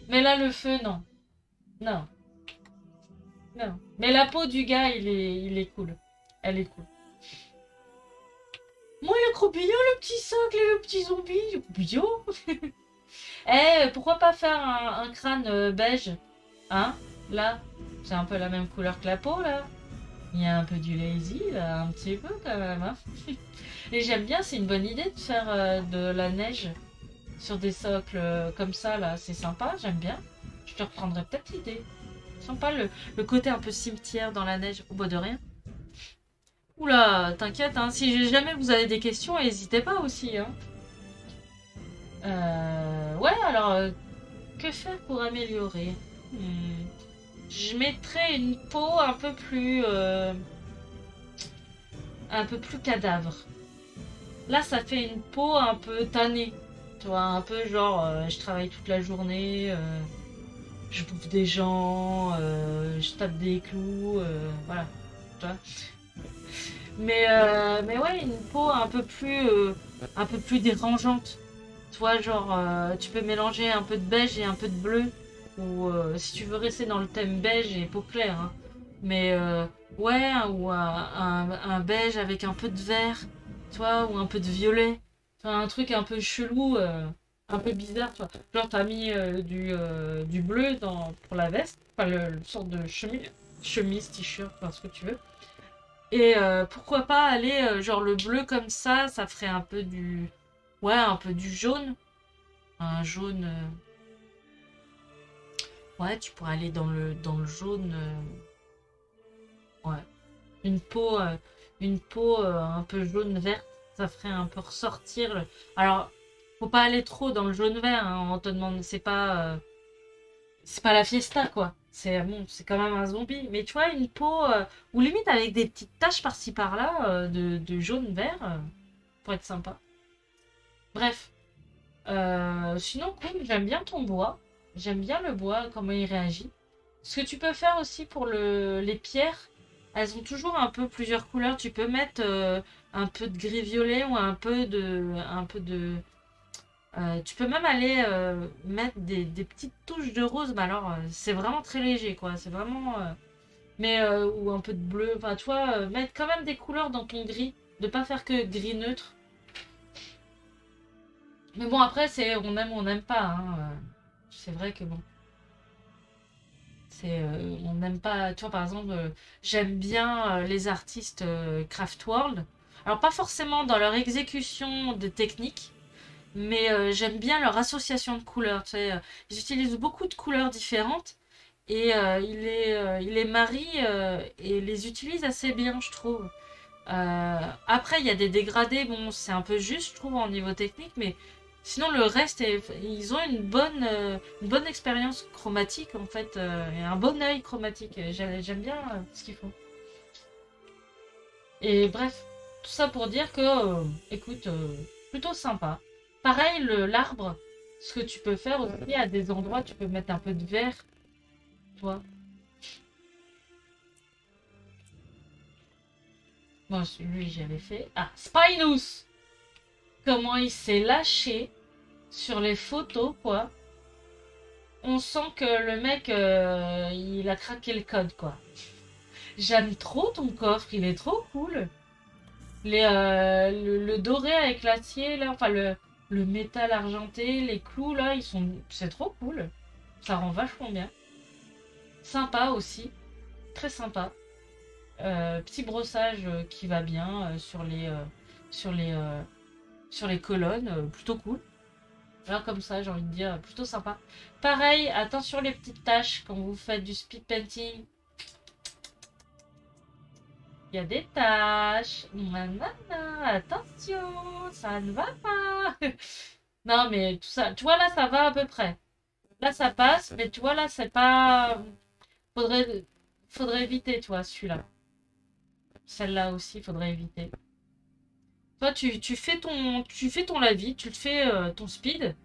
Speaker 1: Mais là, le feu, non. Non. Non. Mais la peau du gars, il est cool. Elle est cool. Moi, le croupillon, le petit socle et le petit zombie, le croupillon. Eh, pourquoi pas faire un crâne beige? Hein? Là, c'est un peu la même couleur que la peau, là. Il y a un peu du lazy, là, un petit peu quand même. Hein. Et j'aime bien, c'est une bonne idée de faire de la neige sur des socles comme ça, là. C'est sympa, j'aime bien. Je te reprendrai peut-être l'idée. Sympa le côté un peu cimetière dans la neige, au bout de rien. Oula, t'inquiète, hein. Si jamais vous avez des questions, n'hésitez pas aussi. Hein. Ouais, alors, que faire pour améliorer? Je mettrais une peau un peu plus cadavre. Là, ça fait une peau un peu tannée. Tu vois, un peu genre, je travaille toute la journée, je bouffe des gens, je tape des clous, voilà. Tu vois. Mais ouais, une peau un peu plus dérangeante. Tu vois, genre, tu peux mélanger un peu de beige et un peu de bleu. Ou si tu veux rester dans le thème beige et peau claire. Hein. Mais ouais, ou un beige avec un peu de vert. Tu vois, ou un peu de violet. Tu vois, un truc un peu chelou, un peu bizarre. Tu vois. Genre, t'as mis du bleu pour la veste. Enfin, le sorte de chemise, t-shirt, enfin, ce que tu veux. Et pourquoi pas aller, genre le bleu comme ça ferait un peu du... Ouais, un peu du jaune. Un jaune... Ouais, tu pourrais aller dans le jaune. Ouais. Une peau un peu jaune verte. Ça ferait un peu ressortir le... Alors, faut pas aller trop dans le jaune-vert, hein, on te demande, c'est pas la fiesta, quoi. C'est bon, c'est quand même un zombie. Mais tu vois, une peau, ou limite avec des petites taches par-ci par-là, de jaune-vert, pour être sympa. Bref. Sinon, cool, j'aime bien ton bois. J'aime bien le bois, comment il réagit. Ce que tu peux faire aussi pour les pierres, elles ont toujours un peu plusieurs couleurs. Tu peux mettre un peu de gris-violet ou tu peux même aller mettre des petites touches de rose, mais alors c'est vraiment très léger, quoi. C'est vraiment... ou un peu de bleu. Enfin, tu vois, mettre quand même des couleurs dans ton gris. De pas faire que gris neutre. Mais bon, après, c'est on aime ou on n'aime pas, hein. C'est vrai que bon. On n'aime pas... Tu vois, par exemple, j'aime bien les artistes Craftworld. Alors, pas forcément dans leur exécution de techniques. Mais j'aime bien leur association de couleurs. Tu sais, ils utilisent beaucoup de couleurs différentes et il les marie et les utilise assez bien, je trouve. Après, il y a des dégradés, bon, c'est un peu juste, je trouve, en niveau technique, mais sinon, le reste, ils ont une bonne expérience chromatique, en fait, et un bon œil chromatique. J'aime bien ce qu'ils font. Et bref, tout ça pour dire que, écoute, plutôt sympa. Pareil, l'arbre, ce que tu peux faire aussi, à des endroits, tu peux mettre un peu de verre, toi. Moi, lui, j'avais fait. Ah, Spinous! Comment il s'est lâché sur les photos, quoi. On sent que le mec, il a craqué le code, quoi. J'aime trop ton coffre, il est trop cool. Le doré avec l'acier, là, enfin le métal argenté, les clous, là, c'est trop cool. Ça rend vachement bien. Sympa aussi, très sympa. Petit brossage qui va bien sur les, euh, sur les colonnes, plutôt cool. Alors comme ça, j'ai envie de dire, plutôt sympa. Pareil, attention les petites taches quand vous faites du speed painting. Il y a des taches. Nanana, attention, ça ne va pas. Non, mais tout ça, tu vois là, ça va à peu près. Là, ça passe, mais tu vois là, c'est pas... Faudrait, faudrait éviter, tu vois, celui-là. Celle-là aussi, faudrait éviter. Toi, tu fais ton lavis, tu te fais ton speed,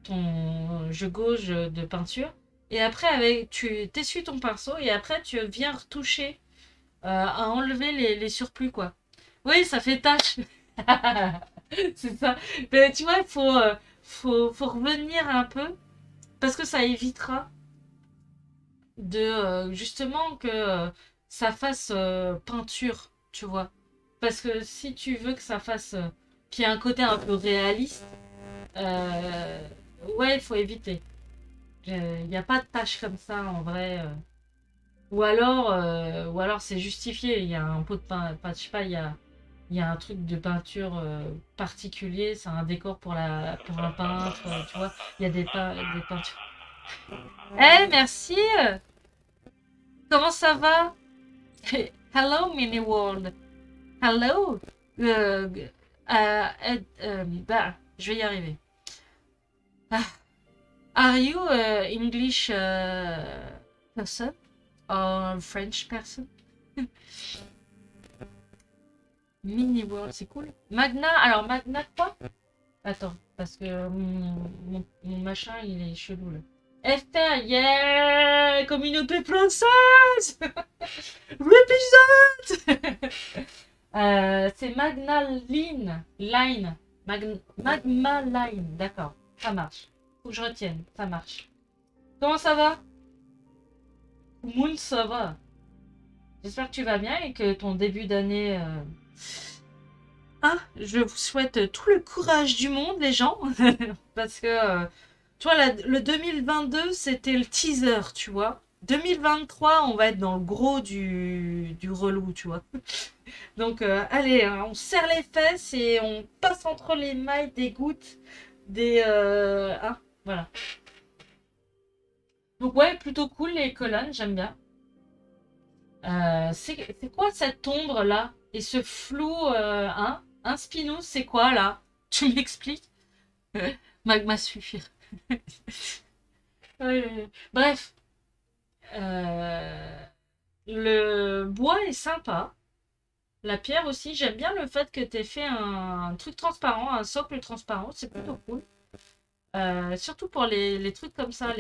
Speaker 1: ton jeu gauche de peinture. Et après, tu t'essuies ton pinceau et après, tu viens retoucher à enlever les surplus, quoi. Oui, ça fait tâche. C'est ça. Mais tu vois, faut revenir un peu parce que ça évitera de justement que ça fasse peinture, tu vois. Parce que si tu veux que ça fasse qu'il y ait un côté un peu réaliste, euh, ouais, il faut éviter. Il n'y a pas de tâche comme ça en vrai. Ou alors c'est justifié. Il y a un pot de pain, je sais pas, il y a un truc de peinture particulier. C'est un décor pour pour un peintre, tu vois. Il y a des peintures. Eh, merci! Comment ça va? Hello, Mini World. Hello. Bah, je vais y arriver. Ah, are you English person or French person? Mini World, c'est cool. Magna, alors Magna quoi? Attends, parce que mon machin, il est chelou là. FR, yeah! Communauté française! Represent! C'est Magna Line. Line. Magma Line. D'accord. Ça marche. Faut que je retienne. Ça marche. Comment ça va? Moon, ça va. J'espère que tu vas bien et que ton début d'année... Ah, je vous souhaite tout le courage du monde, les gens. Parce que, tu vois, le 2022, c'était le teaser, tu vois. 2023, on va être dans le gros du relou, tu vois. Donc, allez, hein, on serre les fesses et on passe entre les mailles des gouttes, hein, voilà. Donc, ouais, plutôt cool les colonnes, j'aime bien. C'est quoi cette ombre là? Et ce flou, hein? Un spinous, c'est quoi là? Tu m'expliques? Magma suffire. Bref. Le bois est sympa. La pierre aussi, j'aime bien le fait que tu aies fait un truc transparent, un socle transparent, c'est plutôt cool. Surtout pour les trucs comme ça,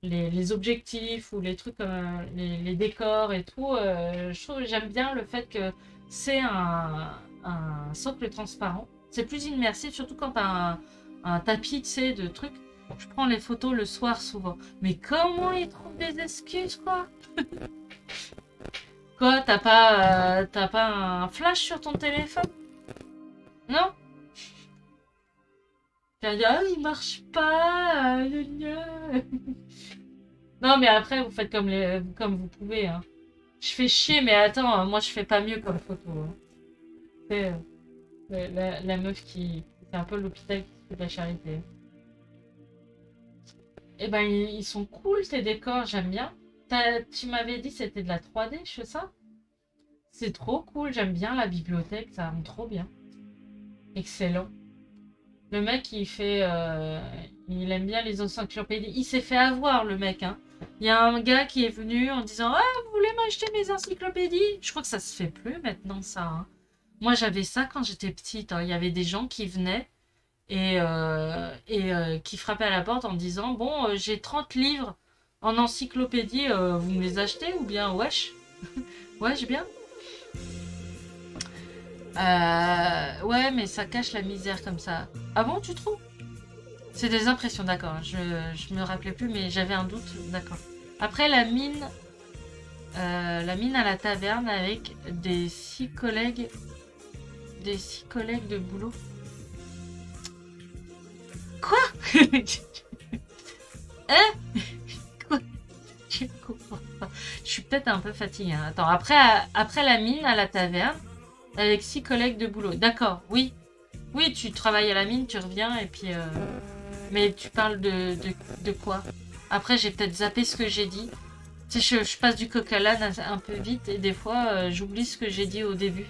Speaker 1: les objectifs ou les trucs comme les décors et tout. Je trouve j'aime bien le fait que c'est un socle transparent. C'est plus immersif, surtout quand tu as un tapis, tu sais, de trucs. Je prends les photos le soir souvent. Mais comment ils trouvent des excuses, quoi? Quoi, t'as pas un flash sur ton téléphone? Non? Tu vas dire, ah, il marche pas. Non, mais après, vous faites comme vous pouvez. Hein. Je fais chier, mais attends, moi je fais pas mieux comme photo. Hein. C'est la meuf qui. C'est un peu l'hôpital qui fait de la charité. Eh ben, ils sont cool tes décors, j'aime bien. Tu m'avais dit c'était de la 3D, je fais ça? C'est trop cool, j'aime bien la bibliothèque, ça rend trop bien. Excellent. Le mec, il aime bien les encyclopédies. Il s'est fait avoir, le mec. Hein. Il y a un gars qui est venu en disant « Ah, vous voulez m'acheter mes encyclopédies ?» Je crois que ça se fait plus maintenant, ça. Hein. Moi, j'avais ça quand j'étais petite. Hein. Il y avait des gens qui venaient et qui frappaient à la porte en disant « Bon, j'ai 30 livres en encyclopédie, vous me les achetez ou bien wesh ?» Wesh, bien. Ouais, mais ça cache la misère comme ça. Ah bon, tu trouves? C'est des impressions, d'accord. Je me rappelais plus, mais j'avais un doute, d'accord. Après, la mine à la taverne avec des 6 collègues de boulot. Quoi? Hein? Quoi? Je comprends pas. Je suis peut-être un peu fatiguée. Hein. Attends, après la mine à la taverne, avec 6 collègues de boulot. D'accord, oui. Oui, tu travailles à la mine, tu reviens et puis... Mais tu parles de quoi? Après, j'ai peut-être zappé ce que j'ai dit. Tu sais, je passe du coq à l'âne un peu vite et des fois, j'oublie ce que j'ai dit au début.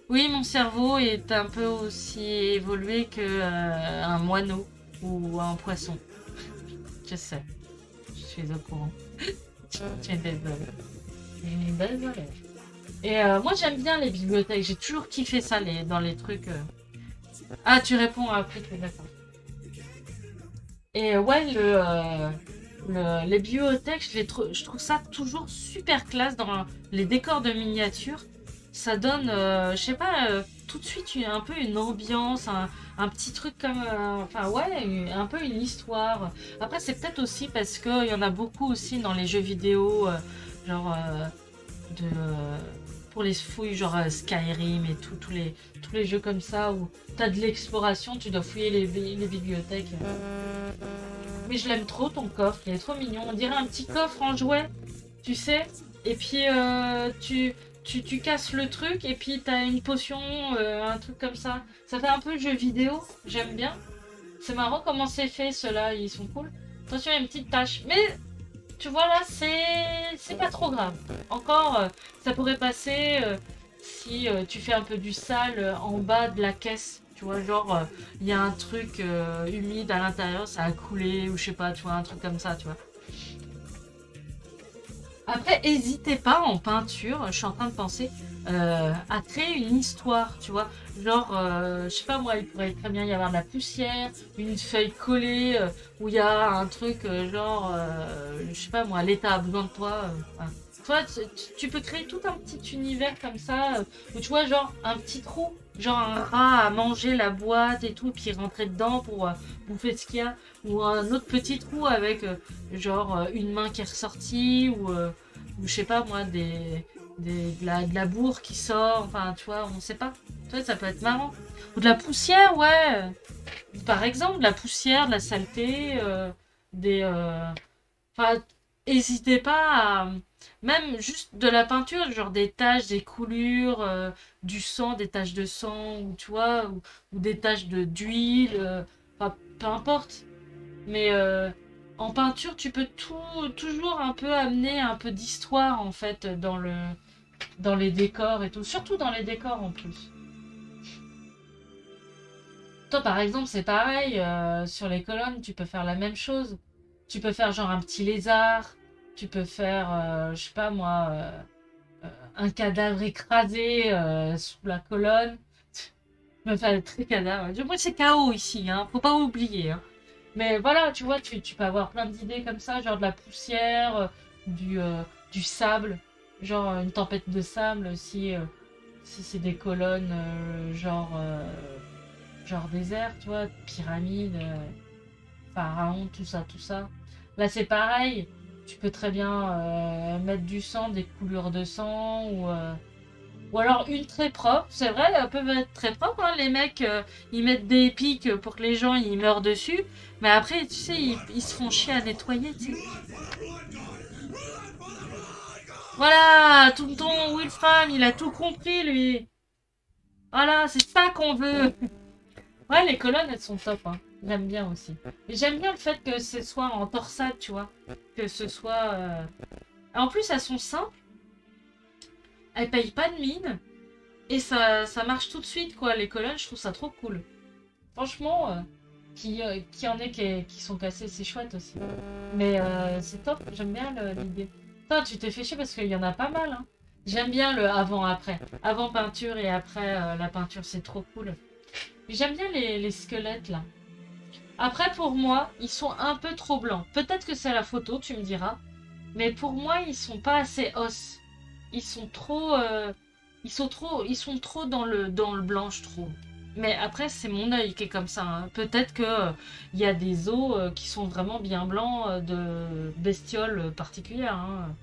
Speaker 1: Oui, mon cerveau est un peu aussi évolué que un moineau ou un poisson. Je sais. Je suis au courant. Tu es désolée. Désolée. Et moi, j'aime bien les bibliothèques. J'ai toujours kiffé ça dans les trucs. Ah, tu réponds après, d'accord. Et ouais, les bibliothèques, je trouve ça toujours super classe dans les décors de miniature. Ça donne, je sais pas, tout de suite un peu une ambiance, un petit truc comme... enfin ouais, un peu une histoire. Après, c'est peut-être aussi parce qu'il y en a beaucoup aussi dans les jeux vidéo, genre pour les fouilles, genre Skyrim et tous les jeux comme ça où t'as de l'exploration, tu dois fouiller les bibliothèques. Mais je l'aime trop ton coffre, il est trop mignon. On dirait un petit coffre en jouet, tu sais. Et puis tu casses le truc et puis t'as une potion, un truc comme ça. Ça fait un peu jeu vidéo, j'aime bien. C'est marrant comment c'est fait, ceux-là, ils sont cool. Attention, il y a une petite tache. Mais tu vois là, c'est pas trop grave. Encore, ça pourrait passer si tu fais un peu du sale en bas de la caisse. Tu vois, genre, il y a un truc humide à l'intérieur, ça a coulé, ou je sais pas, tu vois, un truc comme ça, tu vois. Après, n'hésitez pas en peinture, je suis en train de penser, à créer une histoire, tu vois. Genre, je sais pas moi, il pourrait très bien y avoir de la poussière, une feuille collée, où il y a un truc genre, je sais pas moi, l'État a besoin de toi. Voilà. Toi, tu peux créer tout un petit univers comme ça, où tu vois, genre, un petit trou, genre un rat à manger la boîte et tout, puis rentrer dedans pour bouffer ce qu'il y a, ou un autre petit trou avec, genre, une main qui est ressortie, ou je sais pas moi, de la bourre qui sort, enfin, tu vois, on sait pas. Tu vois, ça peut être marrant. Ou de la poussière, ouais. Par exemple, de la poussière, de la saleté, des... Enfin, n'hésitez pas à... Même juste de la peinture, genre des taches, des coulures, du sang, des taches de sang, ou tu vois, ou des taches d'huile, enfin, peu importe. Mais en peinture, tu peux toujours un peu amener un peu d'histoire, en fait, dans les décors et tout. Surtout dans les décors, en plus. Toi, par exemple, c'est pareil. Sur les colonnes, tu peux faire la même chose. Tu peux faire genre un petit lézard. Tu peux faire, je sais pas moi, un cadavre écrasé sous la colonne. Je me fais très cadavre. Du moins, c'est KO ici, hein. Faut pas oublier, hein. Mais voilà, tu vois, tu peux avoir plein d'idées comme ça, genre de la poussière, du sable, genre une tempête de sable, si c'est des colonnes, genre désert, tu vois, pyramides, pharaon, tout ça, tout ça. Là, c'est pareil, tu peux très bien mettre du sang, des coulures de sang, ou alors une très propre. C'est vrai, elles peuvent être très propres, hein. Les mecs, ils mettent des pics pour que les gens ils meurent dessus. Mais après, tu sais, ils se font chier à nettoyer, tu sais. Voilà, tonton Wilfram, il a tout compris, lui. Voilà, c'est ça qu'on veut. Ouais, les colonnes, elles sont top, hein. J'aime bien aussi. Et j'aime bien le fait que ce soit en torsade, tu vois. Que ce soit... En plus, elles sont simples. Elles payent pas de mine. Et ça marche tout de suite, quoi. Les colonnes, je trouve ça trop cool. Franchement, qui en est qui sont cassés, c'est chouette aussi. Mais c'est top, j'aime bien l'idée. Toi, tu t'es fait chier parce qu'il y en a pas mal, hein. J'aime bien le avant-après. Avant peinture et après la peinture, c'est trop cool. J'aime bien les squelettes, là. Après, pour moi, ils sont un peu trop blancs. Peut-être que c'est la photo, tu me diras. Mais pour moi, ils sont pas assez os. Ils sont trop... ils sont trop dans le blanc, je trouve. Mais après, c'est mon œil qui est comme ça, hein. Peut-être que il y a des os qui sont vraiment bien blancs de bestioles particulières, hein.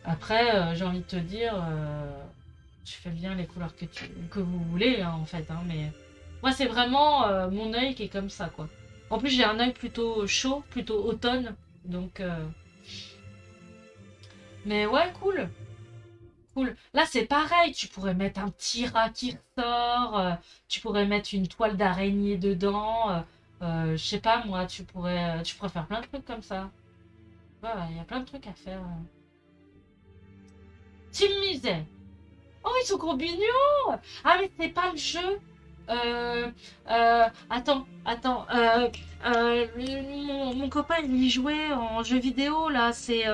Speaker 1: Après, j'ai envie de te dire, tu fais bien les couleurs que vous voulez, hein, en fait, hein, mais moi, c'est vraiment mon œil qui est comme ça, quoi. En plus, j'ai un œil plutôt chaud, plutôt automne, donc. Mais ouais, cool. Cool. Là, c'est pareil. Tu pourrais mettre un petit rat qui ressort. Tu pourrais mettre une toile d'araignée dedans. Je sais pas, moi, tu pourrais faire plein de trucs comme ça. Ouais, il y a plein de trucs à faire. Team Musée. Oh, ils sont trop mignons. Ah, mais c'est pas le jeu. Attends. Mon copain, il y jouait en jeu vidéo, là. C'est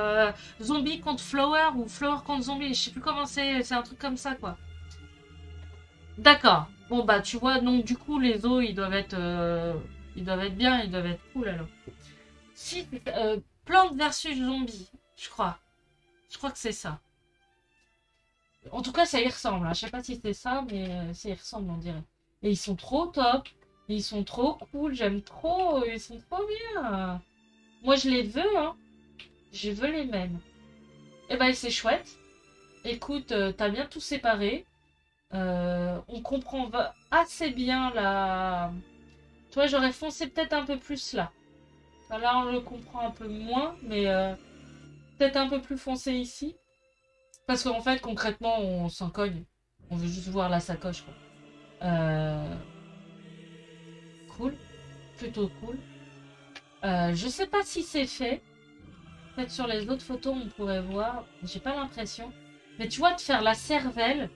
Speaker 1: Zombie contre Flower ou Flower contre Zombie. Je sais plus comment c'est. C'est un truc comme ça, quoi. D'accord. Bon, bah, tu vois, donc, du coup, les os, ils doivent être bien, ils doivent être cool, alors. Si, Plante versus Zombie, je crois. Je crois que c'est ça. En tout cas, ça y ressemble, hein. Je sais pas si c'est ça, mais ça y ressemble, on dirait. Et ils sont trop top. Ils sont trop cool. J'aime trop. Ils sont trop bien. Moi, je les veux, hein. Je veux les mêmes. Eh ben, c'est chouette. Écoute, t'as bien tout séparé. On comprend assez bien la... Toi, j'aurais foncé peut-être un peu plus là. Enfin, là, on le comprend un peu moins, mais peut-être un peu plus foncé ici. Parce qu'en fait, concrètement, on s'en cogne. On veut juste voir la sacoche, quoi. Euh, Cool. Plutôt cool. Je sais pas si c'est fait. Peut-être sur les autres photos, on pourrait voir. J'ai pas l'impression. Mais tu vois, de faire la cervelle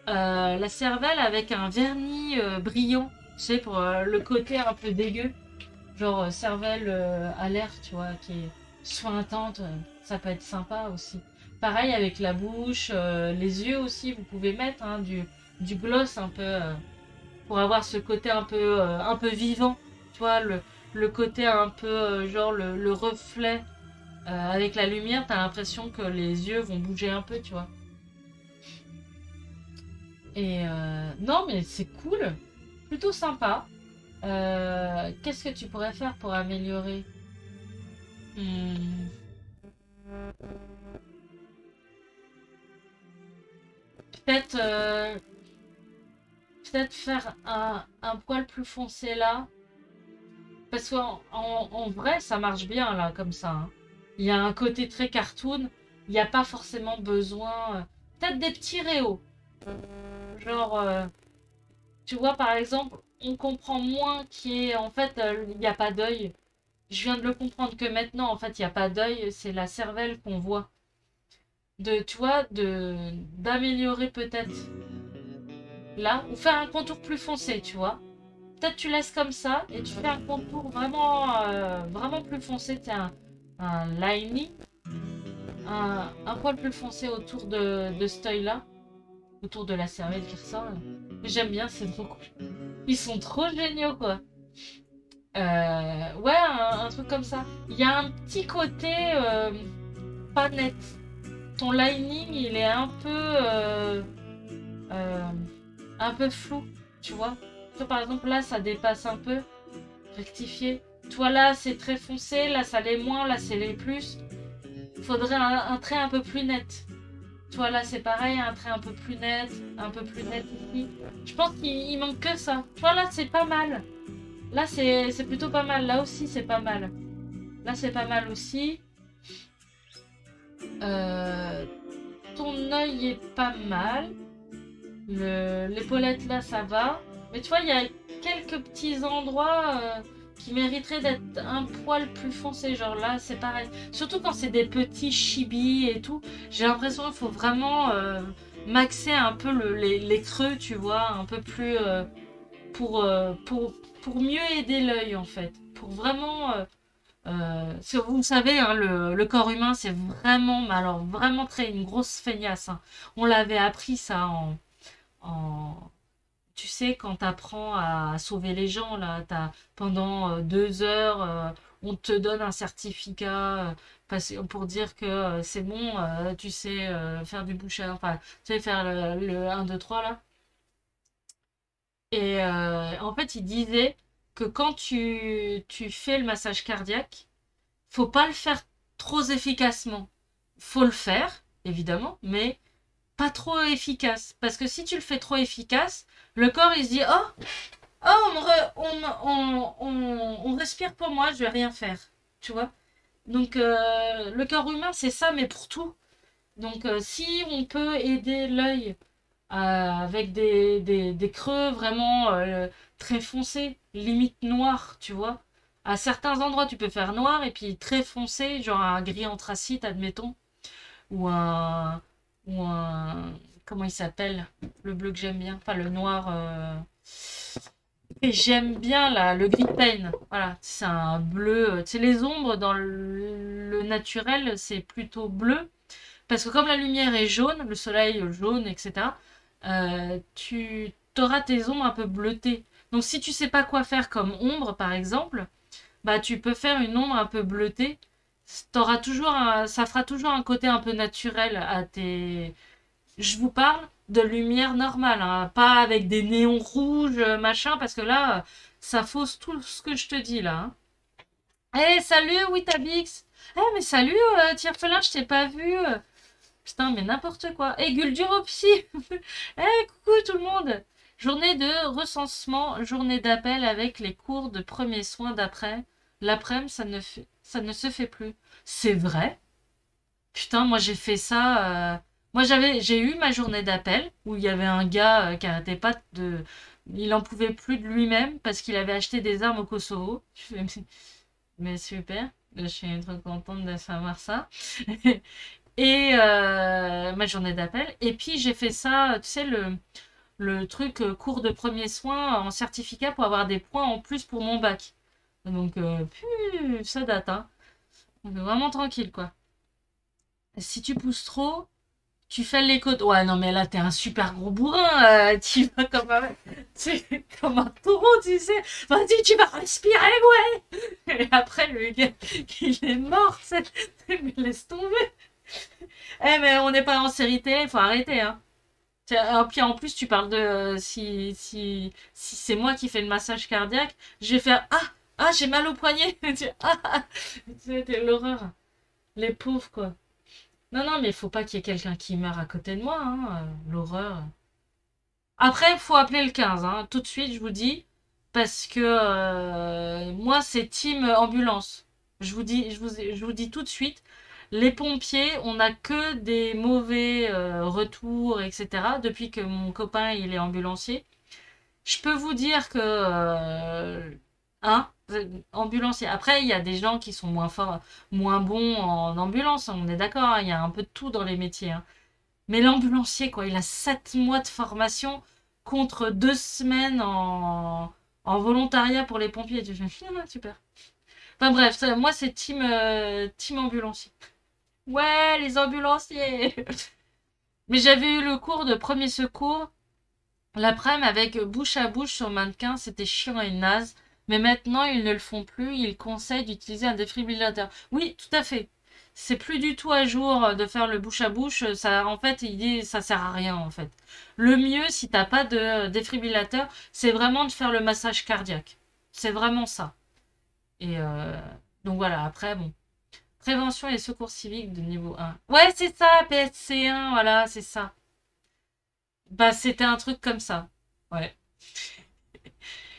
Speaker 1: avec un vernis brillant. Tu sais, pour le côté un peu dégueu. Genre cervelle à l'air, tu vois, qui est sointante. Ça peut être sympa aussi. Pareil avec la bouche, les yeux aussi, vous pouvez mettre hein, du gloss un peu pour avoir ce côté un peu vivant. Tu vois, le côté un peu genre le reflet avec la lumière, t'as l'impression que les yeux vont bouger un peu, tu vois. Et non, mais c'est cool, plutôt sympa. Qu'est-ce que tu pourrais faire pour améliorer? Hmm, peut-être peut-être faire un poil plus foncé là. Parce qu'en vrai, ça marche bien là, comme ça, hein. Il y a un côté très cartoon. Il n'y a pas forcément besoin. Peut-être des petits réaux. Genre, tu vois, par exemple, on comprend moins qui est. En fait, il n'y a pas d'œil. Je viens de le comprendre que maintenant, en fait, il n'y a pas d'œil. C'est la cervelle qu'on voit. Tu vois, d'améliorer peut-être là. Ou faire un contour plus foncé, tu vois. peut-être tu laisses comme ça et tu fais un contour vraiment, vraiment plus foncé. Tu un lining, un poil plus foncé autour de cet œil-là, autour de la cervelle qui ressort. Là. J'aime bien, c'est trop cool. Ils sont trop géniaux, quoi. Ouais, un truc comme ça. Il y a un petit côté pas net. Ton lining, il est euh, un peu flou, tu vois. Toi, par exemple, là, ça dépasse un peu. Rectifier. Toi, là, c'est très foncé. Là, ça l'est moins. Là, c'est les plus. Il faudrait un trait un peu plus net. Toi, là, c'est pareil. Un trait un peu plus net. Un peu plus net ici. Je pense qu'il manque que ça. Toi, là, c'est pas mal. Là, c'est plutôt pas mal. Là aussi, c'est pas mal. Là, c'est pas mal aussi. Ton œil est pas mal. L'épaulette, là, ça va. Mais tu vois, il y a quelques petits endroits qui mériteraient d'être un poil plus foncés. Genre là, c'est pareil. Surtout quand c'est des petits chibis et tout. J'ai l'impression qu'il faut vraiment maxer un peu les creux, tu vois. Un peu plus... pour mieux aider l'œil, en fait. Pour vraiment... vous savez, hein, le corps humain, c'est vraiment... Alors, vraiment très... Une grosse feignasse. Hein. On l'avait appris, ça, en... Tu sais, quand tu apprends à sauver les gens, là, pendant 2 heures, on te donne un certificat pour dire que c'est bon, tu sais faire du bouchage, enfin, tu sais faire le 1, 2, 3, là. Et en fait, il disait que quand tu fais le massage cardiaque, faut pas le faire trop efficacement. Faut le faire, évidemment, mais pas trop efficace. Parce que si tu le fais trop efficace, le corps il se dit oh, oh on respire pour moi, je vais rien faire. Tu vois? Donc le corps humain c'est ça, mais pour tout. Donc si on peut aider l'œil avec des creux vraiment très foncés, limite noir, tu vois. À certains endroits, tu peux faire noir et puis très foncé, genre un gris anthracite, admettons, ou un, ou un, comment il s'appelle, le bleu que j'aime bien, enfin le noir. Et j'aime bien là, le gris pain. Voilà, c'est un bleu. Tu sais, les ombres dans le naturel, c'est plutôt bleu. Parce que comme la lumière est jaune, le soleil jaune, etc., tu auras tes ombres un peu bleutées. Donc si tu sais pas quoi faire comme ombre, par exemple, bah tu peux faire une ombre un peu bleutée. Ça fera toujours un côté un peu naturel à tes... Je vous parle de lumière normale, hein, pas avec des néons rouges, machin, parce que là, ça fausse tout ce que je te dis là. Hein. Eh, salut, Witabix! Eh, mais salut, Tierfelin, je t'ai pas vu. Putain, mais n'importe quoi. Eh, Gulduropsy! Eh, coucou tout le monde! Journée de recensement, journée d'appel avec les cours de premiers soins d'après. L'après-midi, ça ne se fait plus. C'est vrai? Putain, moi j'ai fait ça. Moi j'ai eu ma journée d'appel où il y avait un gars qui arrêtait pas de. Il en pouvait plus de lui-même parce qu'il avait acheté des armes au Kosovo. Je fais, mais super, je suis trop contente de savoir ça. Et ma journée d'appel. Et puis j'ai fait ça, tu sais, le truc cours de premiers soins en certificat pour avoir des points en plus pour mon bac. Donc, ça date, hein. Donc, vraiment tranquille, quoi. Si tu pousses trop, tu fais les côtes. Ouais, non, mais là, t'es un super gros bourrin. Tu vas comme un taureau, tu sais. Vas-y, tu vas respirer, ouais. Et après, le gars, il est mort. Mais laisse tomber. Eh, mais on n'est pas en série télé, il faut arrêter, hein. Puis en plus, tu parles de si c'est moi qui fais le massage cardiaque, je vais faire ah, j'ai mal au poignet. C'était l'horreur. Les pauvres, quoi. Non, non, mais il faut pas qu'il y ait quelqu'un qui meure à côté de moi, hein, l'horreur. Après, il faut appeler le 15, hein, tout de suite, je vous dis, parce que moi, c'est team ambulance. Je vous dis tout de suite, les pompiers, on n'a que des mauvais retours, etc. Depuis que mon copain, il est ambulancier. Je peux vous dire que hein, ambulancier. Après, il y a des gens qui sont moins forts, moins bons en ambulance. On est d'accord, hein, il y a un peu de tout dans les métiers. Hein. Mais l'ambulancier, quoi, il a 7 mois de formation contre 2 semaines en volontariat pour les pompiers. Tu fais, super. Enfin bref, moi c'est team ambulancier. Ouais, les ambulanciers. Mais j'avais eu le cours de premier secours l'après-midi avec bouche à bouche sur mannequin, c'était chiant et naze. Mais maintenant, ils ne le font plus, ils conseillent d'utiliser un défibrillateur. Oui, tout à fait. C'est plus du tout à jour de faire le bouche à bouche. Ça, en fait, il dit ça sert à rien en fait. Le mieux, si t'as pas de défibrillateur, c'est vraiment de faire le massage cardiaque. C'est vraiment ça. Et donc voilà, après, bon. Prévention et secours civique de niveau 1. Ouais, c'est ça, PSC1, voilà, c'est ça. Bah, c'était un truc comme ça. Ouais.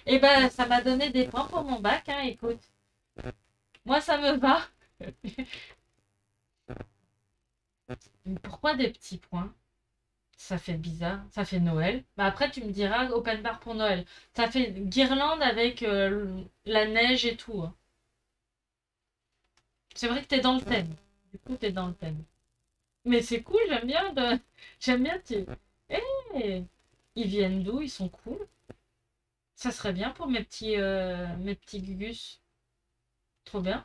Speaker 1: Et ben, ça m'a donné des points pour mon bac, hein, écoute. Moi, ça me va. Pourquoi des petits points? Ça fait bizarre, ça fait Noël. Bah après, tu me diras open bar pour Noël. Ça fait guirlande avec la neige et tout, hein. C'est vrai que t'es dans le thème. Du coup, t'es dans le thème. Mais c'est cool, j'aime bien de... J'aime bien, tu... Eh, ils viennent d'où? Ils sont cool. Ça serait bien pour mes petits gugus. Trop bien.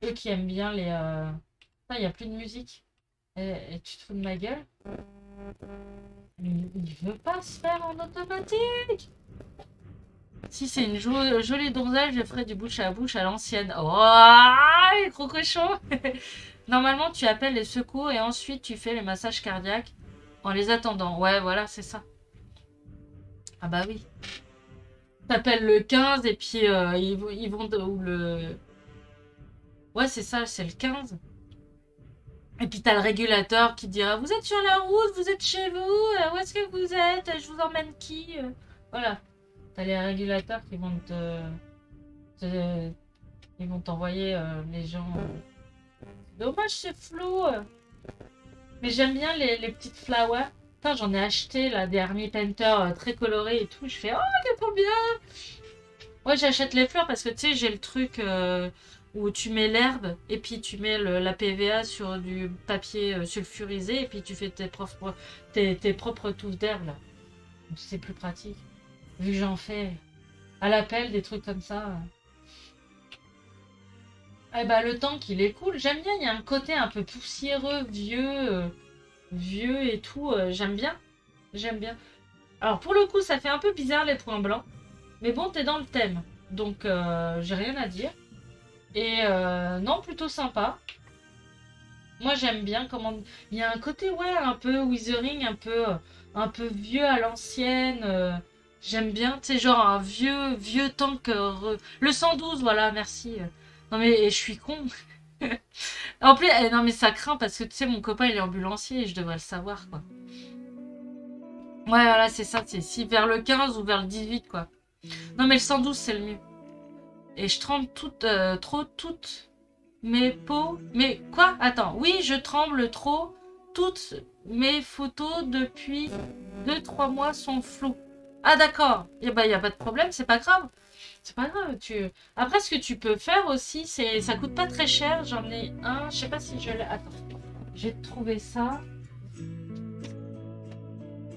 Speaker 1: Eux qui aiment bien les... Ah, il n'y a plus de musique. Et tu te fous de ma gueule? Il veut pas se faire en automatique. Si c'est une jolie donzelle, je ferai du bouche à bouche à l'ancienne. Oh, les gros cochons. Normalement, tu appelles les secours et ensuite tu fais les massages cardiaques en les attendant. Ouais, voilà, c'est ça. Ah bah oui. T'appelles le 15 et puis ils vont ou le... Ouais, c'est ça, c'est le 15. Et puis t'as le régulateur qui dira vous êtes sur la route, vous êtes chez vous, où est-ce que vous êtes, je vous emmène qui Voilà. T'as les régulateurs qui vont ils vont t'envoyer les gens. Dommage c'est flou. Mais j'aime bien les petites flowers. Putain, j'en ai acheté là, des Army Painter très colorés et tout. Je fais oh c'est trop bien. Ouais, j'achète les fleurs parce que tu sais, j'ai le truc où tu mets l'herbe et puis tu mets la PVA sur du papier sulfurisé et puis tu fais tes propres touffes d'herbe là. C'est plus pratique. Vu que j'en fais à l'appel, des trucs comme ça. Eh bah, le tank, il est cool. J'aime bien, il y a un côté un peu poussiéreux, vieux et tout. J'aime bien. J'aime bien. Alors, pour le coup, ça fait un peu bizarre les points blancs. Mais bon, t'es dans le thème. Donc, j'ai rien à dire. Et non, plutôt sympa. Moi, j'aime bien comment... Il y a un côté, ouais, un peu Withering, un peu vieux à l'ancienne. J'aime bien, tu sais, genre un vieux tank... Le 112, voilà, merci. Non, mais je suis con. En plus, non, mais ça craint parce que, tu sais, mon copain, il est ambulancier et je devrais le savoir, quoi. Ouais, voilà, c'est ça. C'est si vers le 15 ou vers le 18, quoi. Non, mais le 112, c'est le mieux. Et je tremble toutes mes peaux. Mais quoi? Attends. Oui, je tremble trop. Toutes mes photos depuis 2-3 mois sont floues. Ah, d'accord. Et bah, il n'y a pas de problème, c'est pas grave. C'est pas grave. Après, ce que tu peux faire aussi, c'est... Ça coûte pas très cher. J'en ai un. Je sais pas si je l'ai... Attends. J'ai trouvé ça.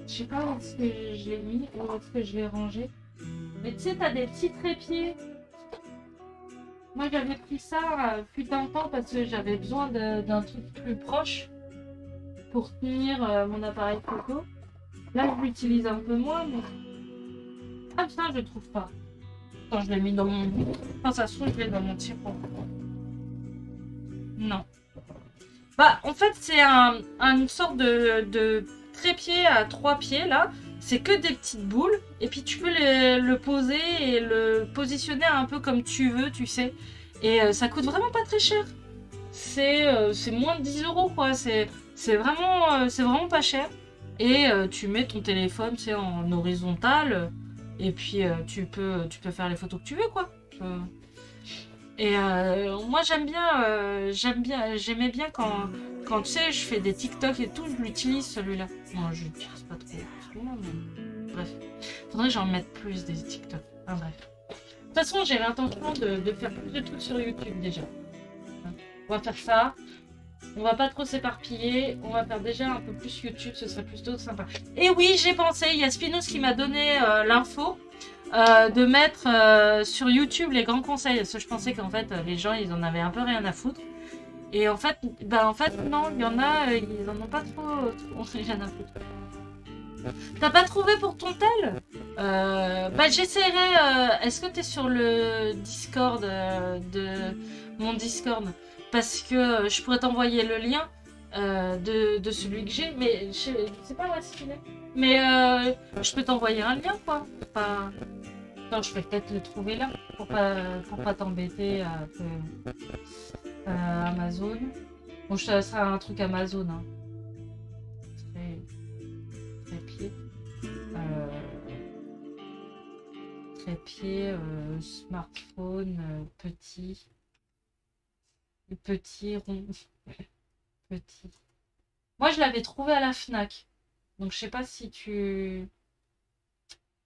Speaker 1: Je sais pas où est-ce que je l'ai mis. Où est-ce que je l'ai rangé. Mais tu sais, t'as des petits trépieds. Moi, j'avais pris ça fut un temps parce que j'avais besoin d'un truc plus proche pour tenir mon appareil photo. Là, je l'utilise un peu moins, mais... Ah putain, je le trouve pas. Quand je l'ai mis dans mon... Enfin, ça se trouve, je l'ai dans mon tiroir. Non. Bah, en fait, c'est une sorte de trépied à 3 pieds, là. C'est que des petites boules. Et puis, tu peux le poser et le positionner un peu comme tu veux, tu sais. Et ça coûte vraiment pas très cher. C'est moins de 10 €, quoi. C'est vraiment pas cher. Et tu mets ton téléphone, tu sais, en horizontal. Et puis, tu peux faire les photos que tu veux, quoi. Et moi, j'aimais bien quand, tu sais, je fais des TikTok et tout, je l'utilise, celui-là. Non, je l'utilise pas trop. Mais... Bref. Faudrait que j'en mette plus des TikTok. Enfin, bref. De toute façon, j'ai l'intention de faire plus de trucs sur YouTube, déjà. On va faire ça. On va pas trop s'éparpiller. On va faire déjà un peu plus YouTube. Ce serait plutôt sympa. Et oui, j'ai pensé. Il y a Spinos qui m'a donné l'info de mettre sur YouTube les grands conseils. Parce que je pensais qu'en fait, les gens, ils en avaient un peu rien à foutre. Et en fait, non, il y en a, ils en ont pas trop rien à foutre. T'as pas trouvé pour ton tel? J'essaierai. Est-ce que t'es sur le Discord de mon Discord? Parce que je pourrais t'envoyer le lien de celui que j'ai, mais je sais pas où est-ce qu'il est. Mais je peux t'envoyer un lien, quoi. Pas... Non, je vais peut-être le trouver là, pour pas t'embêter Amazon. Bon, ça sera un truc Amazon, hein. Trépied. Trépied, smartphone, petit. Petit, rond. Petit. Moi, je l'avais trouvé à la Fnac. Donc, je sais pas si tu...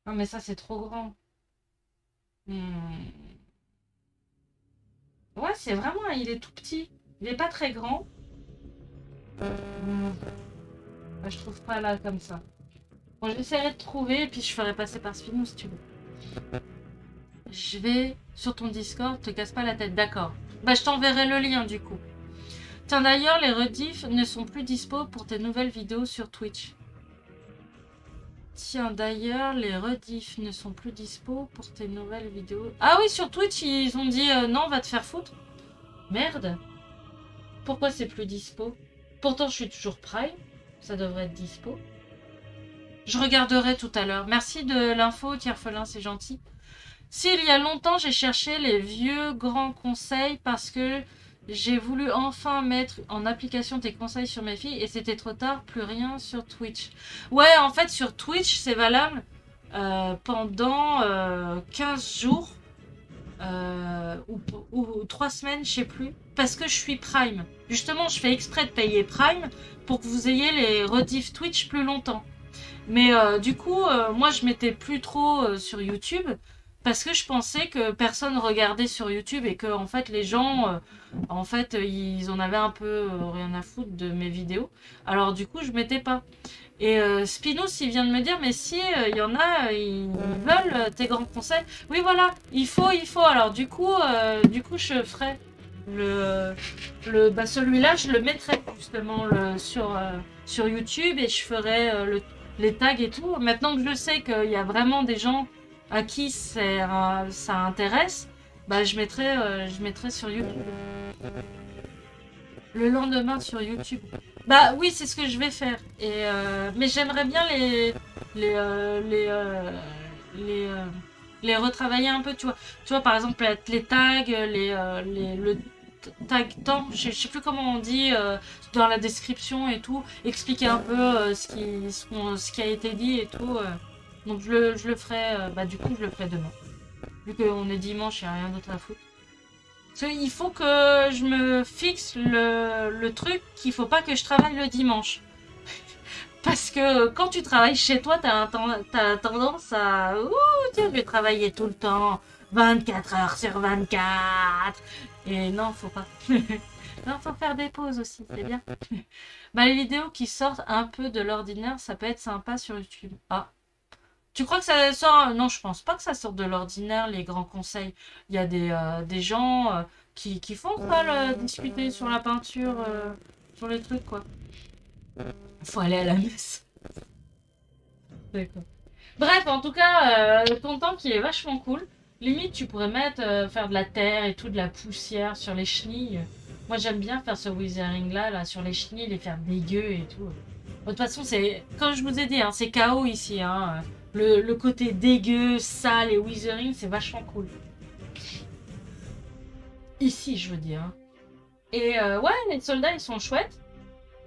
Speaker 1: Non, mais ça, c'est trop grand. Ouais, c'est vraiment... Il est tout petit. Il est pas très grand. Je trouve pas là, comme ça. Bon, j'essaierai de trouver, et puis je ferai passer par Spinou, si tu veux. Je vais sur ton Discord, te casse pas la tête, d'accord. Je t'enverrai le lien, du coup. Tiens, d'ailleurs, les rediffs ne sont plus dispo pour tes nouvelles vidéos sur Twitch. Tiens, d'ailleurs, les rediffs ne sont plus dispo pour tes nouvelles vidéos. Ah oui, sur Twitch, ils ont dit non, va te faire foutre. Merde. Pourquoi c'est plus dispo? Pourtant, je suis toujours Prime. Ça devrait être dispo. Je regarderai tout à l'heure. Merci de l'info, Tierfelin, c'est gentil. S'il y a longtemps, j'ai cherché les vieux grands conseils parce que j'ai voulu enfin mettre en application tes conseils sur mes filles et c'était trop tard, plus rien sur Twitch. Ouais, en fait, sur Twitch, c'est valable pendant 15 jours ou 3 semaines, je sais plus, parce que je suis Prime. Justement, je fais exprès de payer Prime pour que vous ayez les rediffs Twitch plus longtemps. Mais du coup, moi, je mettais plus trop sur YouTube parce que je pensais que personne regardait sur YouTube et que en fait les gens, ils en avaient un peu rien à foutre de mes vidéos. Alors du coup, je mettais pas. Et Spinos, il vient de me dire, mais si, il y en a, ils veulent tes grands conseils. Oui, voilà, il faut. Alors du coup, je ferai celui-là, je le mettrai justement sur YouTube et je ferai les tags et tout. Maintenant que je sais qu'il y a vraiment des gens à qui ça intéresse, je mettrai sur YouTube. Le lendemain sur YouTube. Oui, c'est ce que je vais faire. Et mais j'aimerais bien les retravailler un peu, tu vois. Tu vois, par exemple, les tags, le tag temps, je sais plus comment on dit, dans la description et tout, expliquer un peu ce qui a été dit et tout. Donc je le ferai, du coup, je le ferai demain. Vu qu'on est dimanche, il n'y a rien d'autre à foutre. Il faut que je me fixe le truc qu'il faut pas que je travaille le dimanche. Parce que quand tu travailles chez toi, t'as tendance à... Ouh, tiens, je vais travailler tout le temps. 24 heures sur 24. Et non, faut pas. Non, faut faire des pauses aussi, c'est bien. Les vidéos qui sortent un peu de l'ordinaire, ça peut être sympa sur YouTube. Ah. Tu crois que ça sort... Non, je pense pas que ça sorte de l'ordinaire, les grands conseils. Il y a des gens qui font ça, discuter sur la peinture, sur les trucs, quoi. Faut aller à la messe. D'accord. Bref, en tout cas, ton temps qui est vachement cool. Limite, tu pourrais faire de la terre et tout, de la poussière sur les chenilles. Moi, j'aime bien faire ce withering là, sur les chenilles, les faire dégueu et tout. De toute façon, c'est... Comme je vous ai dit, hein, c'est KO ici, hein. Le côté dégueu, sale et withering, c'est vachement cool. Ici, je veux dire. Et ouais, les soldats, ils sont chouettes.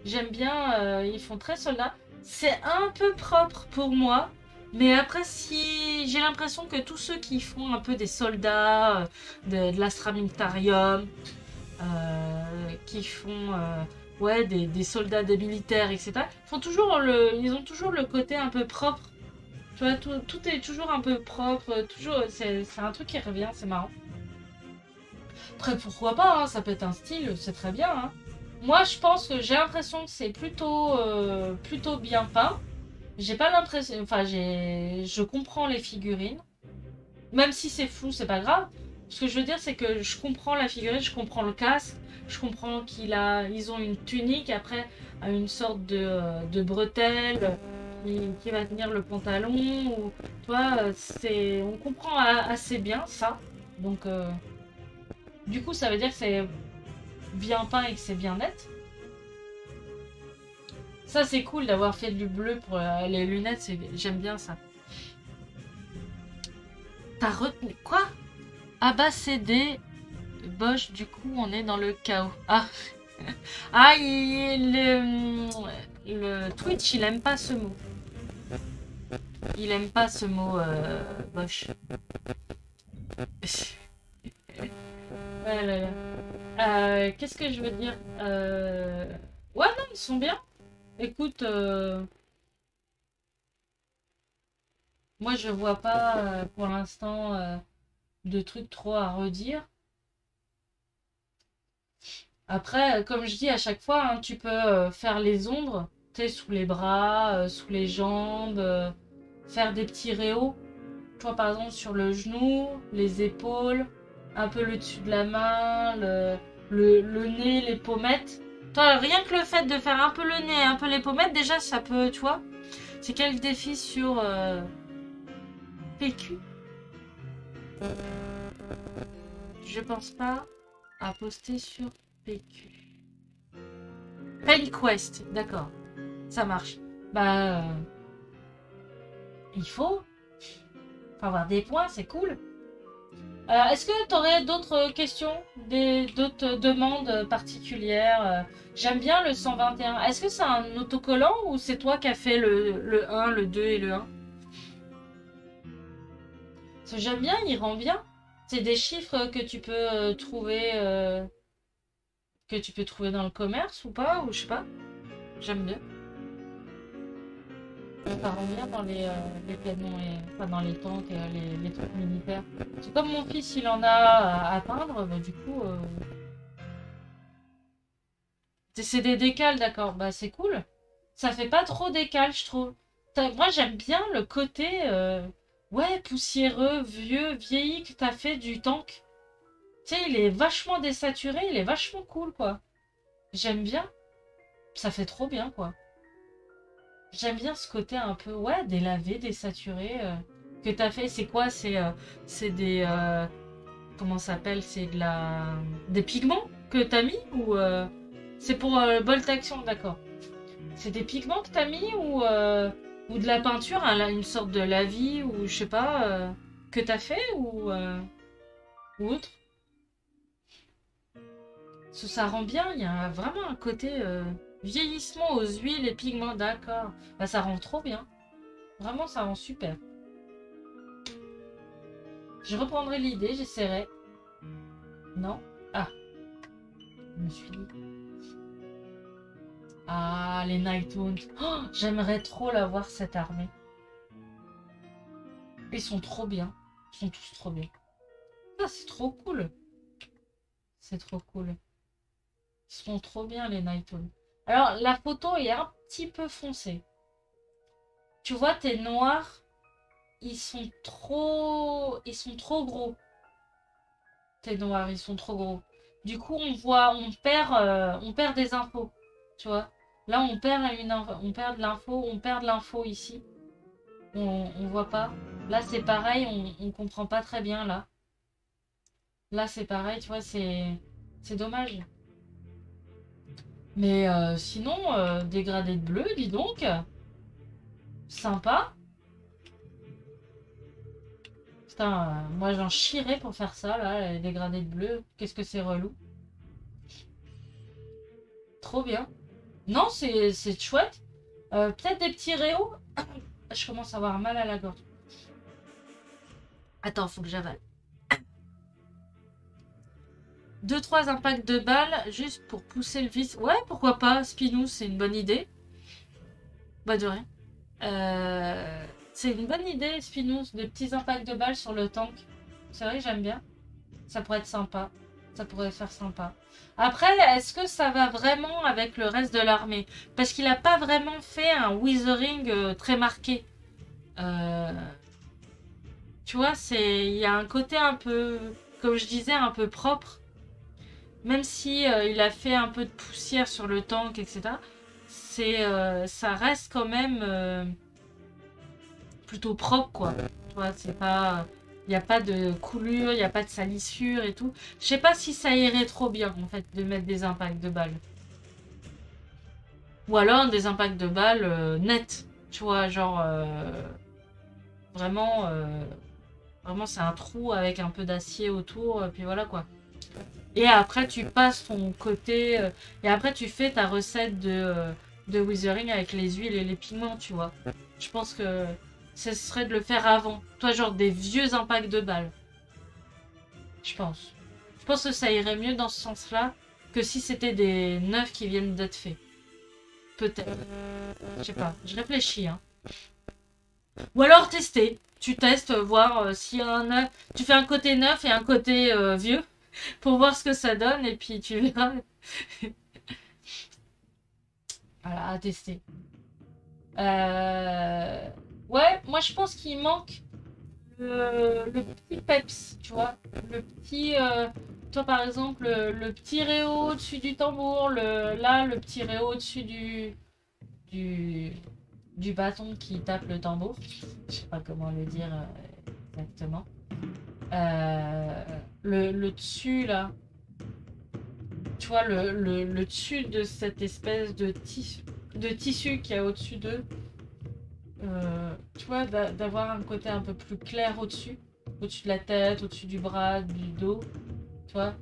Speaker 1: J'aime bien, ils font très soldats. C'est un peu propre pour moi. Mais après, si j'ai l'impression que tous ceux qui font un peu des soldats, de l'astramilitarium, qui font ouais, des soldats, des militaires, etc., ils ont toujours le côté un peu propre. Tu vois, tout est toujours un peu propre, toujours, c'est un truc qui revient, c'est marrant. Après, pourquoi pas, hein, ça peut être un style, c'est très bien. Hein. Moi, je pense que j'ai l'impression que c'est plutôt bien peint. J'ai pas l'impression... Enfin, je comprends les figurines. Même si c'est flou, c'est pas grave. Ce que je veux dire, c'est que je comprends la figurine, je comprends le casque, je comprends ils ont une tunique, après une sorte de bretelle qui va tenir le pantalon. Ou, toi, on comprend assez bien ça. Donc, du coup, ça veut dire que c'est bien peint et que c'est bien net. Ça, c'est cool d'avoir fait du bleu pour les lunettes. J'aime bien ça. T'as retenu quoi? Ah bah c'est des Bosch, du coup on est dans le chaos. Ah, ah le Twitch il aime pas ce mot. Il aime pas ce mot Bosch. Ouais, là, là. Qu'est-ce que je veux dire Ouais non ils sont bien. Écoute, moi je vois pas pour l'instant de trucs trop à redire. Après, comme je dis à chaque fois, hein, tu peux faire les ombres, tu sais, sous les bras, sous les jambes, faire des petits réaux. Toi, par exemple, sur le genou, les épaules, un peu le dessus de la main, le nez, les pommettes. Toi, rien que le fait de faire un peu le nez, un peu les pommettes, déjà, ça peut, tu vois. C'est quel défi sur PQ? Je pense pas à poster sur PQ. Pain Quest, d'accord. Ça marche. Bah, il faut avoir des points, c'est cool. Est-ce que tu aurais d'autres questions, d'autres demandes particulières? J'aime bien le 121. Est-ce que c'est un autocollant ou c'est toi qui as fait le 1, le 2 et le 1? Parce que j'aime bien, il rend bien. C'est des chiffres que tu peux trouver dans le commerce ou pas, ou je sais pas. J'aime bien. Ça rend bien dans les canons, enfin dans les tanks et les trucs militaires. C'est comme mon fils, il en a à peindre, bah, du coup... C'est des décals, d'accord. Bah c'est cool. Ça fait pas trop décal, je trouve. Moi j'aime bien le côté ouais, poussiéreux, vieux, vieilli que t'as fait du tank. Tu sais, il est vachement désaturé, il est vachement cool, quoi. J'aime bien. Ça fait trop bien, quoi. J'aime bien ce côté un peu, ouais, délavé, désaturé que t'as fait. C'est quoi? C'est des... comment ça s'appelle? C'est des pigments que t'as mis ou c'est pour Bolt Action, d'accord. C'est des pigments que t'as mis ou de la peinture, hein, une sorte de lavis ou je sais pas que t'as fait ou autre. Ça rend bien, il y a vraiment un côté vieillissement aux huiles et pigments, d'accord. Bah, ça rend trop bien. Vraiment, ça rend super. Je reprendrai l'idée, j'essaierai. Non? Ah, je me suis dit. Ah, les Nighthounds. Oh, j'aimerais trop l'avoir, cette armée. Ils sont trop bien. Ils sont tous trop bien. Ah, c'est trop cool. C'est trop cool. Ils sont trop bien, les Nighthounds. Alors, la photo est un petit peu foncée. Tu vois, tes noirs, ils sont trop gros. Tes noirs, ils sont trop gros. Du coup, on perd des infos. Tu vois. Là, on perd de l'info ici. On voit pas. Là, c'est pareil, on comprend pas très bien, là. Là, c'est pareil, tu vois, c'est dommage. Mais sinon, dégradé de bleu, dis donc. Sympa. Putain, moi j'en chierais pour faire ça, là, les dégradés de bleu. Qu'est-ce que c'est relou. Trop bien. Non, c'est chouette. Peut-être des petits réaux. Je commence à avoir mal à la gorge. Attends, faut que j'avale. 2-3 impacts de balles juste pour pousser le vis. Ouais, pourquoi pas. Spinous, c'est une bonne idée. Bah de rien. C'est une bonne idée, Spinous, des petits impacts de balles sur le tank. C'est vrai que j'aime bien. Ça pourrait être sympa. Ça pourrait faire sympa. Après, est-ce que ça va vraiment avec le reste de l'armée? Parce qu'il n'a pas vraiment fait un withering très marqué. Euh, Tu vois, il y a un côté un peu, comme je disais, un peu propre. Même si il a fait un peu de poussière sur le tank, etc. Ça reste quand même plutôt propre, quoi. Tu vois, c'est pas, il n'y a pas de coulure, il n'y a pas de salissure et tout. Je sais pas si ça irait trop bien, en fait, de mettre des impacts de balles. Ou alors des impacts de balles nets. Tu vois, genre vraiment, vraiment c'est un trou avec un peu d'acier autour, puis voilà quoi. Et après tu passes ton côté, et après tu fais ta recette de withering avec les huiles et les pigments, tu vois. Je pense que ce serait de le faire avant. Toi, genre des vieux impacts de balles. Je pense. Je pense que ça irait mieux dans ce sens-là que si c'était des neufs qui viennent d'être faits. Peut-être. Je sais pas. Je réfléchis, hein. Ou alors tester. Tu testes, voir s'il y a un neuf. Tu fais un côté neuf et un côté vieux pour voir ce que ça donne et puis tu verras. Voilà, à tester. Ouais, moi je pense qu'il manque le petit peps, tu vois. Le petit. Toi par exemple, le petit réo au-dessus du tambour, là, le petit réo au-dessus du, du bâton qui tape le tambour. Je sais pas comment le dire exactement. Le dessus là, tu vois, le dessus de cette espèce de tissu qu'il y a au-dessus d'eux. Tu vois, d'avoir un côté un peu plus clair au-dessus. Au-dessus de la tête, au-dessus du bras, du dos. Tu vois.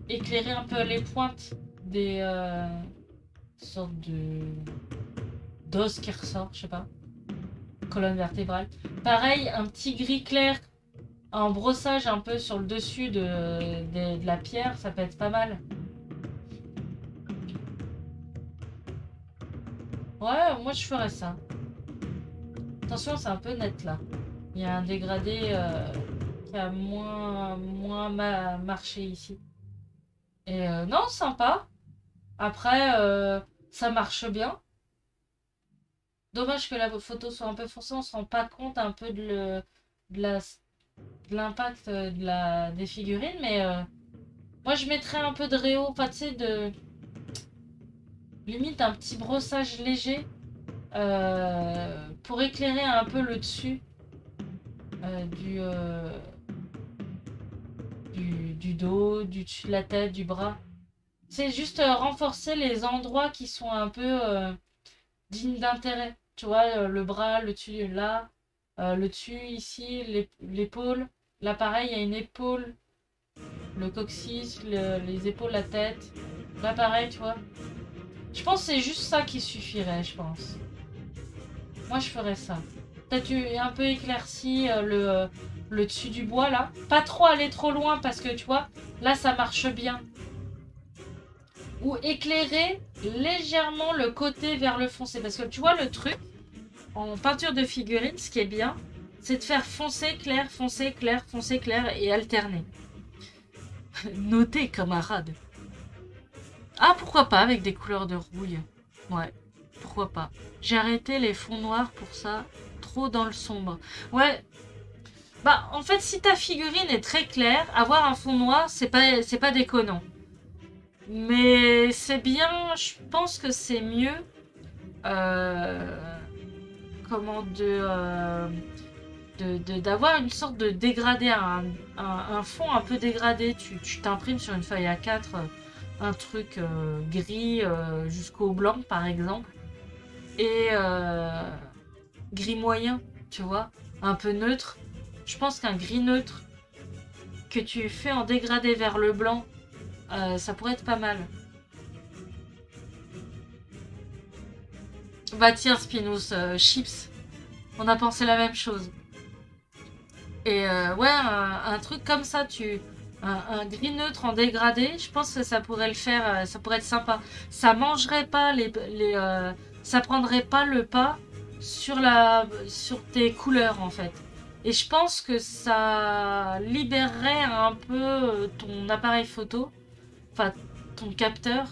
Speaker 1: Éclairer un peu les pointes des sortes de d'os qui ressort, je sais pas. Colonne vertébrale. Pareil, un petit gris clair en brossage un peu sur le dessus de la pierre, ça peut être pas mal. Ouais, moi je ferais ça. Attention, c'est un peu net là. Il y a un dégradé qui a moins marché ici. Et non, sympa. Après, ça marche bien. Dommage que la photo soit un peu foncée, on se rend pas compte un peu de la- de l'impact des figurines, mais moi je mettrais un peu de réo, enfin tu sais, limite un petit brossage léger pour éclairer un peu le dessus du dos, du dessus de la tête, du bras. C'est juste renforcer les endroits qui sont un peu dignes d'intérêt. Tu vois, le bras, le dessus là, le dessus ici, l'épaule. Là pareil, il y a une épaule, le coccyx, les épaules, la tête. Là pareil, tu vois. Je pense que c'est juste ça qui suffirait, je pense. Moi, je ferais ça. Peut-être un peu éclairci le dessus du bois, là. Pas trop aller trop loin, parce que, tu vois, là, ça marche bien. Ou éclairer légèrement le côté vers le foncé. Parce que, tu vois, le truc, en peinture de figurine, ce qui est bien, c'est de faire foncé, clair, et alterner. Notez, camarade. Ah, pourquoi pas, avec des couleurs de rouille. Ouais, pourquoi pas. J'ai arrêté les fonds noirs pour ça. Trop dans le sombre. Ouais. Bah, en fait, si ta figurine est très claire, avoir un fond noir, c'est pas déconnant. Mais c'est bien, je pense que c'est mieux. Comment d'avoir une sorte de dégradé, un fond un peu dégradé. Tu t'imprimes sur une feuille A4 un truc gris jusqu'au blanc, par exemple. Et gris moyen, tu vois, un peu neutre. Je pense qu'un gris neutre que tu fais en dégradé vers le blanc, ça pourrait être pas mal. Bah tiens, Spinos, Chips, on a pensé la même chose. Et ouais, un truc comme ça, un gris neutre en dégradé, je pense que ça pourrait le faire, ça pourrait être sympa. Ça mangerait pas ça prendrait pas le pas sur tes couleurs en fait. Et je pense que ça libérerait un peu ton appareil photo, enfin ton capteur,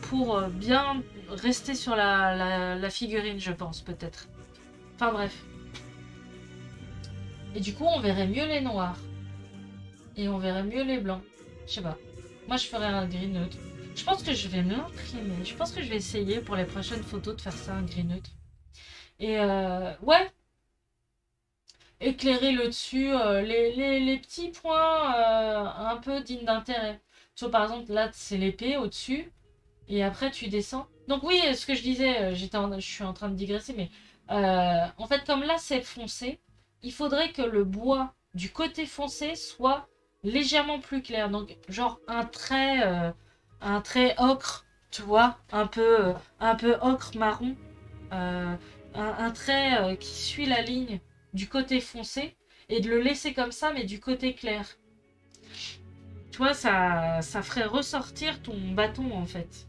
Speaker 1: pour bien rester sur la figurine, je pense, peut-être. Enfin bref. Et du coup, on verrait mieux les noirs. Et on verrait mieux les blancs. Je sais pas. Moi, je ferais un gris neutre. Je pense que je vais me l'imprimer. Je pense que je vais essayer pour les prochaines photos de faire ça, un gris neutre. Et ouais, éclairer le dessus, les petits points un peu dignes d'intérêt. Tu vois, par exemple, là, c'est l'épée au-dessus. Et après, tu descends. Donc oui, ce que je disais, je suis en train de digresser, mais en fait, comme là, c'est foncé, il faudrait que le bois du côté foncé soit légèrement plus clair. Donc, genre un trait ocre, tu vois, un peu ocre marron. Euh, un trait qui suit la ligne du côté foncé et de le laisser comme ça, mais du côté clair. Tu vois, ça ferait ressortir ton bâton, en fait.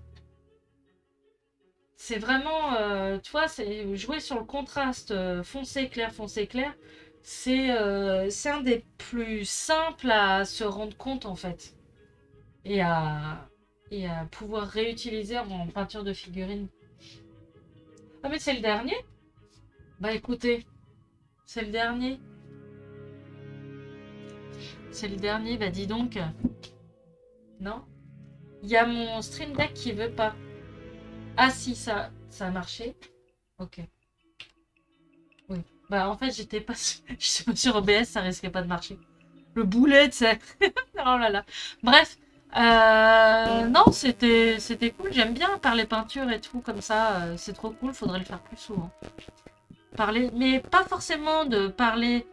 Speaker 1: C'est vraiment, tu vois, c'est jouer sur le contraste foncé clair. C'est un des plus simples à se rendre compte en fait et et à pouvoir réutiliser en peinture de figurine. Ah mais c'est le dernier? Bah écoutez, c'est le dernier. C'est le dernier, bah dis donc. Non? Il y a mon Stream Deck qui veut pas. Ah si, ça a marché. Ok. Oui. Bah en fait, j'étais pas j'étais pas sur OBS, ça risquait pas de marcher. Le boulet, tu sais. Oh là là. Bref. Non, c'était cool. J'aime bien parler peinture et tout comme ça. C'est trop cool. Faudrait le faire plus souvent. Parler, mais pas forcément de parler,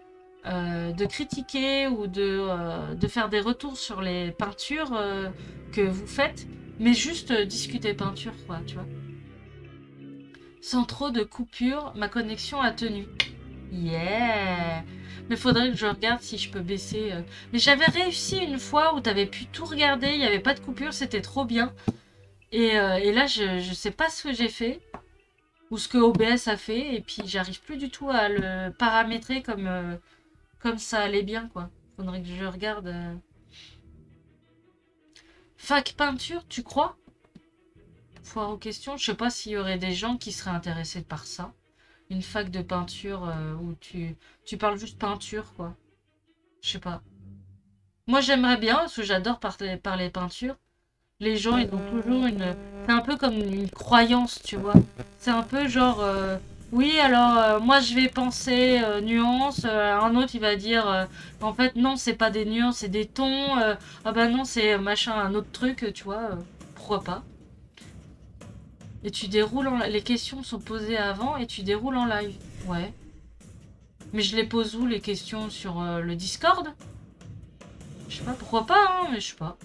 Speaker 1: de critiquer ou de faire des retours sur les peintures que vous faites, mais juste discuter peinture, quoi, tu vois. Sans trop de coupures, ma connexion a tenu. Yeah! Mais faudrait que je regarde si je peux baisser. Mais j'avais réussi une fois où t'avais pu tout regarder, il n'y avait pas de coupure, c'était trop bien. Et là, je sais pas ce que j'ai fait, ou ce que OBS a fait, et puis j'arrive plus du tout à le paramétrer comme ça allait bien, quoi. Faudrait que je regarde. Fac peinture, tu crois? Foire aux questions, je sais pas s'il y aurait des gens qui seraient intéressés par ça. Une fac de peinture où tu parles juste peinture, quoi. Je sais pas. Moi, j'aimerais bien, parce que j'adore parler peinture. Les gens, ils ont toujours une... C'est un peu comme une croyance, tu vois. C'est un peu genre... oui, alors, moi, je vais penser nuances. Un autre, il va dire... en fait, non, c'est pas des nuances, c'est des tons. Ah bah non, c'est machin, un autre truc, tu vois. Pourquoi pas? Et tu déroules les questions sont posées avant et tu déroules en live. Ouais. Mais je les pose où, les questions? Sur le Discord? Je sais pas, pourquoi pas, hein, mais je sais pas.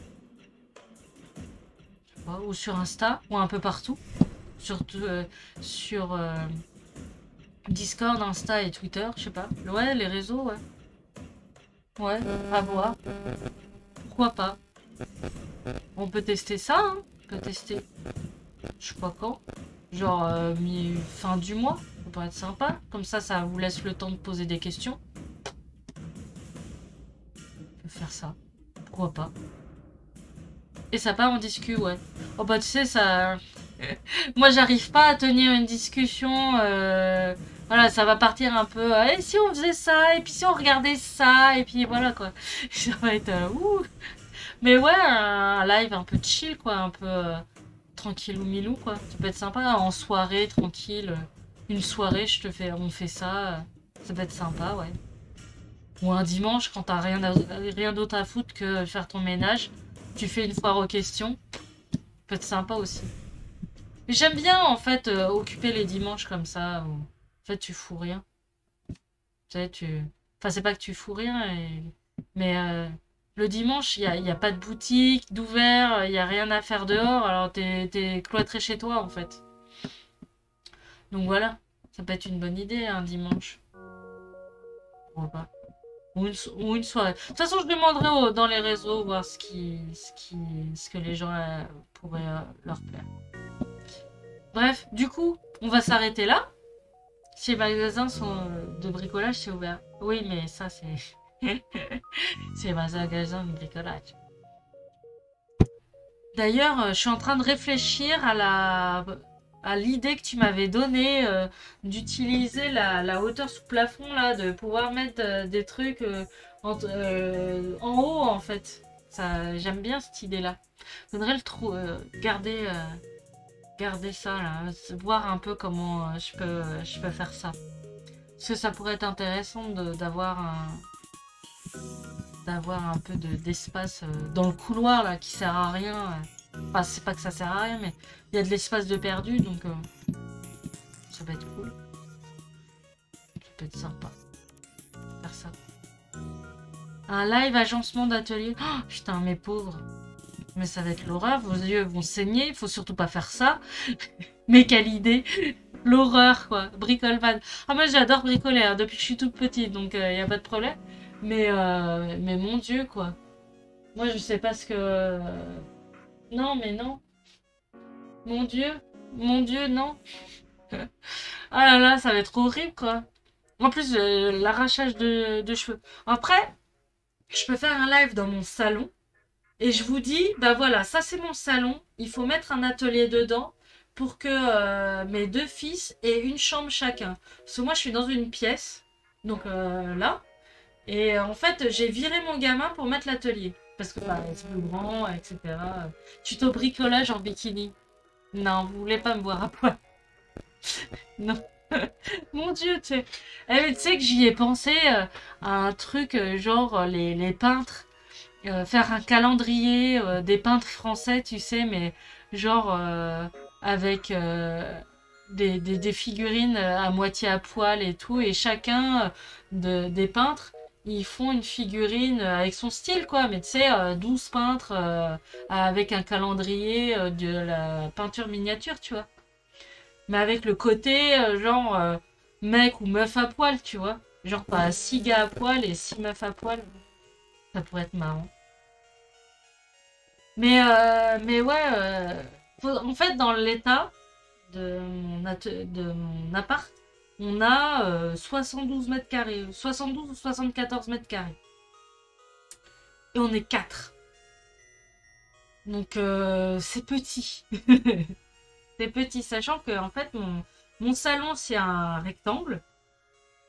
Speaker 1: Ou sur Insta, ou un peu partout. Surtout sur Discord, Insta et Twitter, je sais pas. Ouais, les réseaux, ouais. Ouais, à voir. Pourquoi pas? On peut tester ça, hein. On peut tester. Je sais pas quand. Genre fin du mois. Ça pourrait être sympa. Comme ça vous laisse le temps de poser des questions. On peut faire ça. Pourquoi pas? Et ça part en discu, ouais. Oh bah tu sais, ça... Moi, j'arrive pas à tenir une discussion. Voilà, ça va partir un peu. Et si on faisait ça, et puis si on regardait ça, et puis voilà quoi. Ça va être ouh. Mais ouais, un live un peu chill, quoi, un peu tranquille ou milou, quoi. Ça peut être sympa en soirée, tranquille. Une soirée, on fait ça. Ça peut être sympa, ouais. Ou un dimanche, quand t'as rien d'autre à foutre que faire ton ménage, tu fais une foire aux questions. Ça peut être sympa aussi. Mais j'aime bien en fait occuper les dimanches comme ça. Où, en fait, tu fous rien. Tu sais, tu. Enfin, c'est pas que tu fous rien, mais le dimanche, y a pas de boutique d'ouvert, il y a rien à faire dehors, alors t'es cloîtré chez toi en fait. Donc voilà, ça peut être une bonne idée un dimanche. Pourquoi pas. Ou une soirée. De toute façon, je demanderai dans les réseaux voir ce que les gens pourraient leur plaire. Bref, du coup, on va s'arrêter là. Si les magasins sont de bricolage, c'est ouvert. Oui, mais ça, c'est... c'est les magasins de bricolage. D'ailleurs, je suis en train de réfléchir à l'idée que tu m'avais donnée d'utiliser la hauteur sous plafond, là, de pouvoir mettre des trucs en haut, en fait. Ça, j'aime bien cette idée-là. Faudrait garder ça, là. Voir un peu comment je peux faire ça. Parce que ça pourrait être intéressant d'avoir un peu d'espace dans le couloir là qui sert à rien. Enfin, c'est pas que ça sert à rien, mais il y a de l'espace de perdu, donc ça va être cool. Ça peut être sympa. Faire ça. Un live agencement d'atelier. Oh, putain, mes pauvres. Mais ça va être l'horreur, vos yeux vont saigner, il faut surtout pas faire ça. Mais quelle idée! L'horreur, quoi. Bricolman. Ah, moi j'adore bricoler, hein, depuis que je suis toute petite, donc il n'y a pas de problème. Mais mon Dieu, quoi. Moi, je sais pas ce que... Non, mais non. Mon Dieu, non. Ah là là, ça va être horrible, quoi. En plus, l'arrachage de cheveux. Après, je peux faire un live dans mon salon. Et je vous dis, bah voilà, ça c'est mon salon. Il faut mettre un atelier dedans pour que mes deux fils aient une chambre chacun. Parce que moi, je suis dans une pièce. Donc là. Et en fait, j'ai viré mon gamin pour mettre l'atelier. Parce que bah, c'est plus grand, etc. Tuto bricolage en bikini. Non, vous voulez pas me voir à poil. Non. Mon Dieu, tu sais. Tu sais que j'y ai pensé à un truc genre les peintres. Faire un calendrier des peintres français, tu sais, mais genre avec des figurines à moitié à poil et tout. Et chacun des peintres, ils font une figurine avec son style, quoi. Mais tu sais, 12 peintres avec un calendrier de la peinture miniature, tu vois. Mais avec le côté, genre, mec ou meuf à poil, tu vois. Genre, pas 6 gars à poil et 6 meufs à poil. Ça pourrait être marrant. Mais ouais, en fait, dans l'état de mon appart, on a 72 mètres carrés, 72 ou 74 mètres carrés. Et on est 4. Donc, c'est petit. C'est petit, sachant que, en fait, mon salon, c'est un rectangle.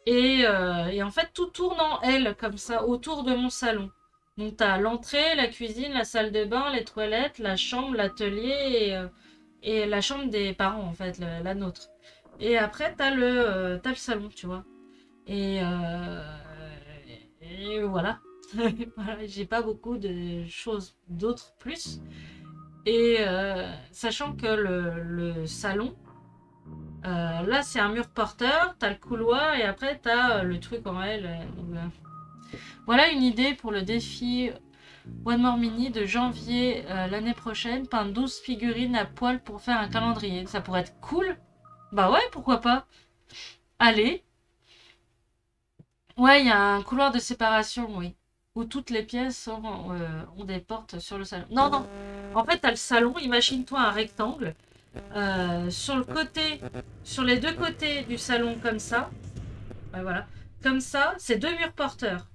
Speaker 1: Et en fait, tout tourne en L, comme ça, autour de mon salon. Donc, tu as l'entrée, la cuisine, la salle de bain, les toilettes, la chambre, l'atelier et la chambre des parents, en fait, la nôtre. Et après, t'as le salon, tu vois. Et, et voilà. Voilà, j'ai pas beaucoup de choses d'autres plus. Et sachant que le salon, là, c'est un mur porteur, t'as le couloir et après, t'as le truc en L. Voilà une idée pour le défi One More Mini de janvier l'année prochaine. Peindre 12 figurines à poil pour faire un calendrier. Ça pourrait être cool. Bah ouais, pourquoi pas. Allez. Ouais, il y a un couloir de séparation, oui. Où toutes les pièces ont des portes sur le salon. Non, non. En fait, t'as le salon. Imagine-toi un rectangle. Sur le côté, sur les deux côtés du salon, comme ça. Ouais, voilà. Comme ça, c'est deux murs porteurs.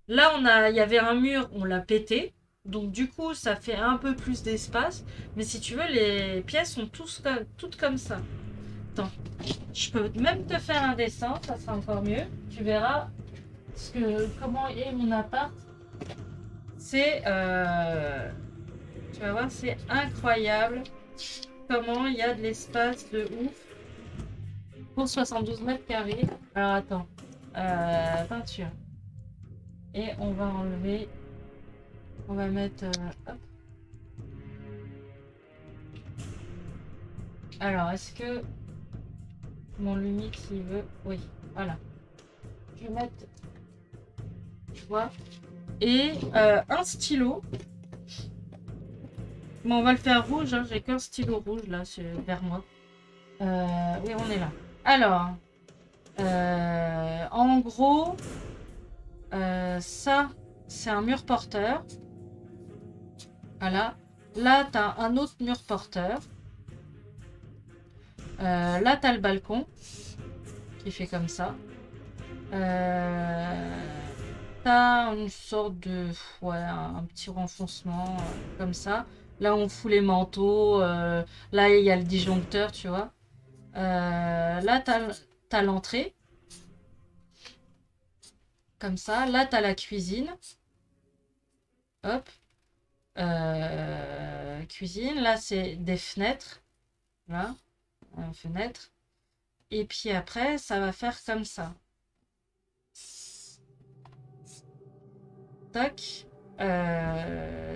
Speaker 1: Là, il y avait un mur, on l'a pété. Donc, du coup, ça fait un peu plus d'espace. Mais si tu veux, les pièces sont toutes comme ça. Attends, je peux même te faire un dessin, ça sera encore mieux. Tu verras comment est mon appart. C'est, tu vas voir, c'est incroyable comment il y a de l'espace de ouf pour 72 mètres carrés. Alors, attends, peinture. Et on va enlever, on va mettre, hop. Alors, est-ce que mon Lumix il veut? Oui, voilà. Je vais mettre, tu vois, et un stylo. Bon, on va le faire rouge, hein. J'ai qu'un stylo rouge là, vers moi. Oui, on est là. Alors, en gros, ça, c'est un mur porteur. Voilà. Là, tu as un autre mur porteur. Là, tu as le balcon. qui fait comme ça. T'as une sorte de... Ouais, un petit renfoncement comme ça. Là, on fout les manteaux. Là, il y a le disjoncteur, tu vois. Là, t'as l'entrée. Comme ça. Là, t'as la cuisine. Hop. Cuisine. Là, c'est des fenêtres. Là. Fenêtre. Et puis après, ça va faire comme ça. Tac.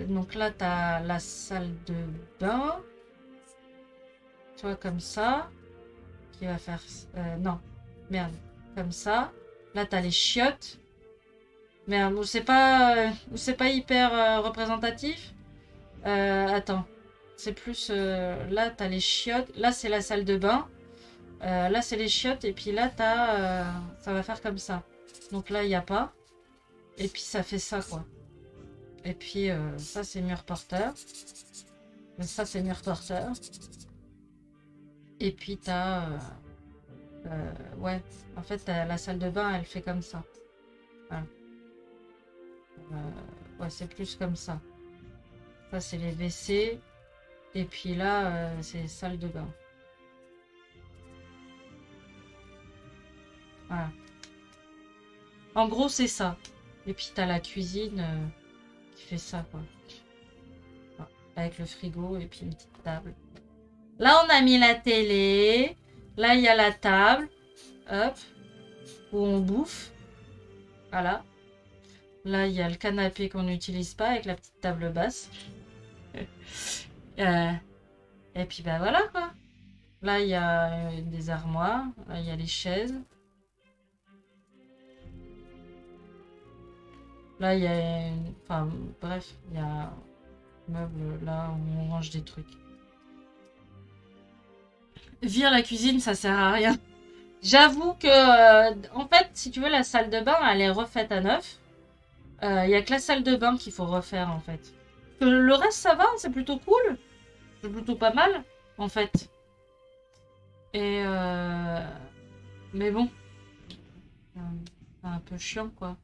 Speaker 1: Donc là, tu as la salle de bain. Tu vois, comme ça. Qui va faire... non. Merde. Comme ça. Là, tu as les chiottes. Merde, c'est pas hyper représentatif. Attends. C'est plus... là, tu as les chiottes. Là, c'est la salle de bain. Là, c'est les chiottes. Et puis là, tu as... ça va faire comme ça. Donc là, il n'y a pas. Et puis, ça fait ça, quoi. Et puis, ça, c'est mur porteur. Ça, c'est mur porteur. Et puis, t'as... ouais, en fait, la salle de bain, elle fait comme ça. Voilà. Ouais, c'est plus comme ça. Ça, c'est les WC. Et puis là, c'est salle de bain. Voilà. En gros, c'est ça. Et puis, t'as la cuisine qui fait ça, quoi. Voilà. Avec le frigo et puis une petite table. Là, on a mis la télé. Là, il y a la table. Hop. Où on bouffe. Voilà. Là, il y a le canapé qu'on n'utilise pas avec la petite table basse. Et puis, bah voilà, quoi. Là, il y a des armoires. Là, il y a les chaises. Là, il y a... Enfin, bref, il y a un meuble là où on range des trucs. Vire la cuisine, ça sert à rien. J'avoue que, en fait, si tu veux, la salle de bain, elle est refaite à neuf. Il n'y a que la salle de bain qu'il faut refaire, en fait. Le reste, ça va, c'est plutôt cool. C'est plutôt pas mal, en fait. Et mais bon. C'est un peu chiant, quoi.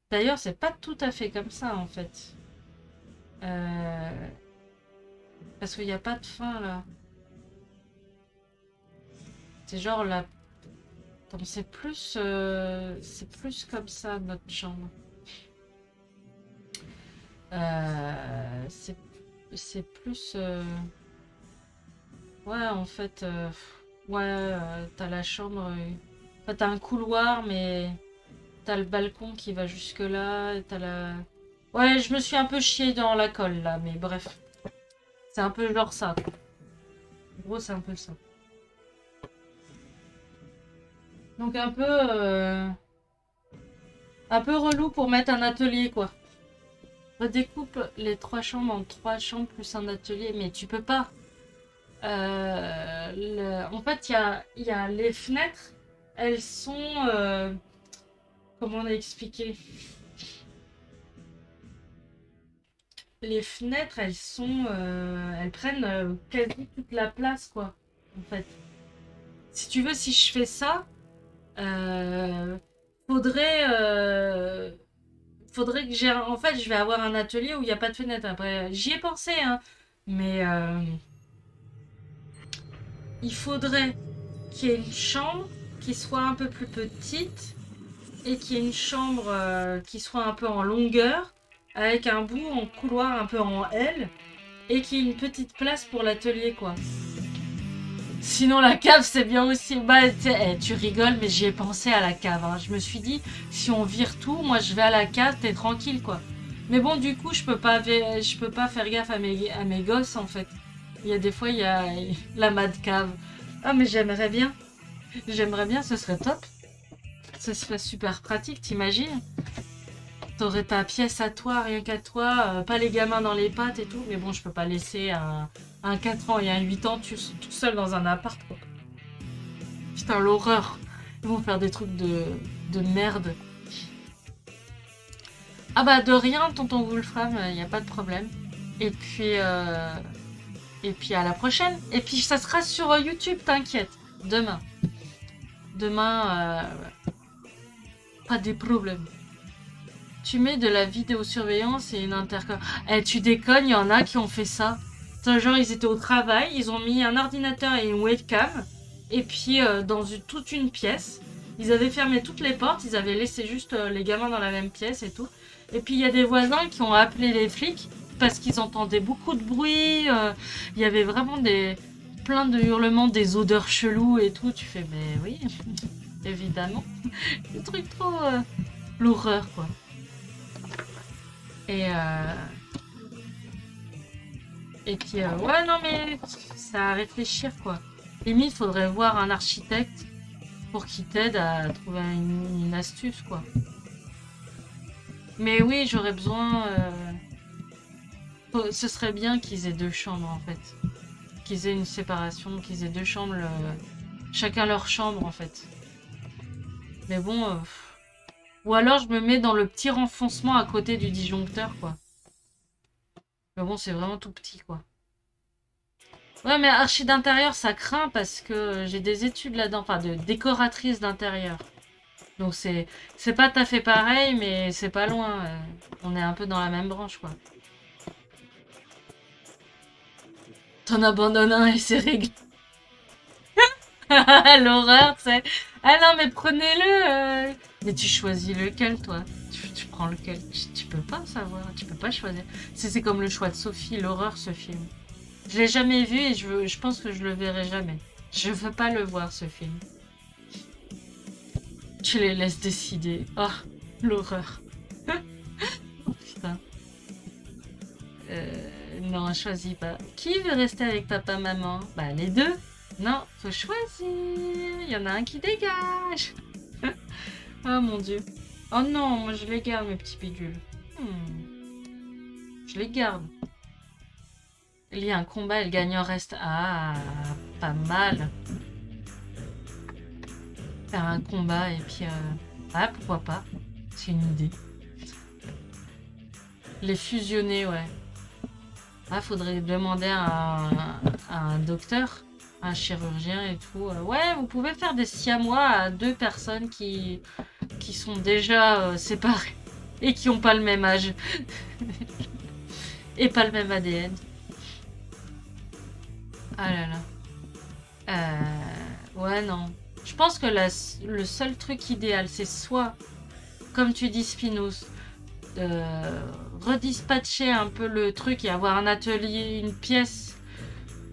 Speaker 1: D'ailleurs, c'est pas tout à fait comme ça, en fait. Parce qu'il n'y a pas de fin, là. C'est genre là. Attends, c'est plus comme ça, notre chambre. C'est plus... Ouais, en fait... ouais, t'as la chambre... Enfin, t'as un couloir, mais... T'as le balcon qui va jusque là. T'as la... Ouais, je me suis un peu chiée dans la colle, là. Mais bref. C'est un peu genre ça. En gros, c'est un peu ça. Donc un peu relou pour mettre un atelier, quoi. Redécoupe les 3 chambres en 3 chambres plus un atelier, mais tu peux pas. En fait, il y a les fenêtres. Elles sont... comment on a expliqué? Les fenêtres, elles sont... elles prennent quasi toute la place, quoi. En fait. Si tu veux, si je fais ça... faudrait que j'ai... En fait, je vais avoir un atelier où il n'y a pas de fenêtre. Après, j'y ai pensé, hein. Mais il faudrait qu'il y ait une chambre qui soit un peu plus petite et qu'il y ait une chambre qui soit un peu en longueur avec un bout en couloir un peu en L et qu'il y ait une petite place pour l'atelier, quoi. Sinon, la cave, c'est bien aussi. Bah, tu rigoles, mais j'y ai pensé à la cave. Hein. Je me suis dit, si on vire tout, moi, je vais à la cave, t'es tranquille, quoi. Mais bon, du coup, je peux pas faire gaffe à mes gosses, en fait. Il y a des fois, il y a la mad cave. Ah, mais j'aimerais bien. J'aimerais bien, ce serait top. Ce serait super pratique, t'imagines? T'aurais ta pièce à toi, rien qu'à toi, pas les gamins dans les pattes et tout. Mais bon, je peux pas laisser un 4 ans et un 8 ans tout seul dans un appart, quoi. Putain, l'horreur. Ils vont faire des trucs de merde. Ah bah, de rien, tonton Wolfram, y a pas de problème. Et puis à la prochaine. Et puis ça sera sur YouTube, t'inquiète. Demain. Demain, pas des problèmes. Tu mets de la vidéosurveillance et une intercom. Eh, tu déconnes, il y en a qui ont fait ça. Genre, ils étaient au travail, ils ont mis un ordinateur et une webcam. Et puis, dans toute une pièce, ils avaient fermé toutes les portes, ils avaient laissé juste les gamins dans la même pièce et tout. Et puis, il y a des voisins qui ont appelé les flics parce qu'ils entendaient beaucoup de bruit. Il y avait vraiment plein de hurlements, des odeurs cheloues et tout. Tu fais, mais oui, évidemment. Le truc trop... l'horreur, quoi. Et puis, ouais, non, mais c'est à réfléchir, quoi. Limite, faudrait voir un architecte pour qu'il t'aide à trouver une astuce, quoi. Mais oui, j'aurais besoin... ce serait bien qu'ils aient 2 chambres, en fait. Qu'ils aient une séparation, qu'ils aient 2 chambres, chacun leur chambre, en fait. Mais bon... Ou alors, je me mets dans le petit renfoncement à côté du disjoncteur, quoi. Mais bon, c'est vraiment tout petit, quoi. Ouais, mais archi d'intérieur, ça craint parce que j'ai des études là-dedans, enfin, de décoratrice d'intérieur. Donc, c'est pas tout à fait pareil, mais c'est pas loin. On est un peu dans la même branche, quoi. T'en abandonnes un et c'est réglé. L'horreur, tu sais. Ah non, mais prenez-le. Mais tu choisis lequel, toi? Tu prends lequel? Tu peux pas savoir, tu peux pas choisir. C'est comme le choix de Sophie, l'horreur, ce film. Je l'ai jamais vu et je pense que je le verrai jamais. Je veux pas le voir, ce film. Tu les laisses décider. Oh, l'horreur. Oh, putain. Non, choisis pas. Qui veut rester avec papa, maman? Bah, les deux. Non, faut choisir. Il y en a un qui dégage. Oh mon dieu. Oh non, moi je les garde, mes petits bidules. Je les garde. Il y a un combat et le gagnant reste... Ah, pas mal. Faire un combat et puis... Ah, pourquoi pas. C'est une idée. Les fusionner, ouais. Ah, faudrait demander à un docteur, un chirurgien et tout. Ouais, vous pouvez faire des siamois à 2 personnes qui sont déjà séparées et qui n'ont pas le même âge. Et pas le même ADN. Ah là là. Ouais, non. Je pense que le seul truc idéal, c'est soit, comme tu dis, Spinos, redispatcher un peu le truc et avoir un atelier, une pièce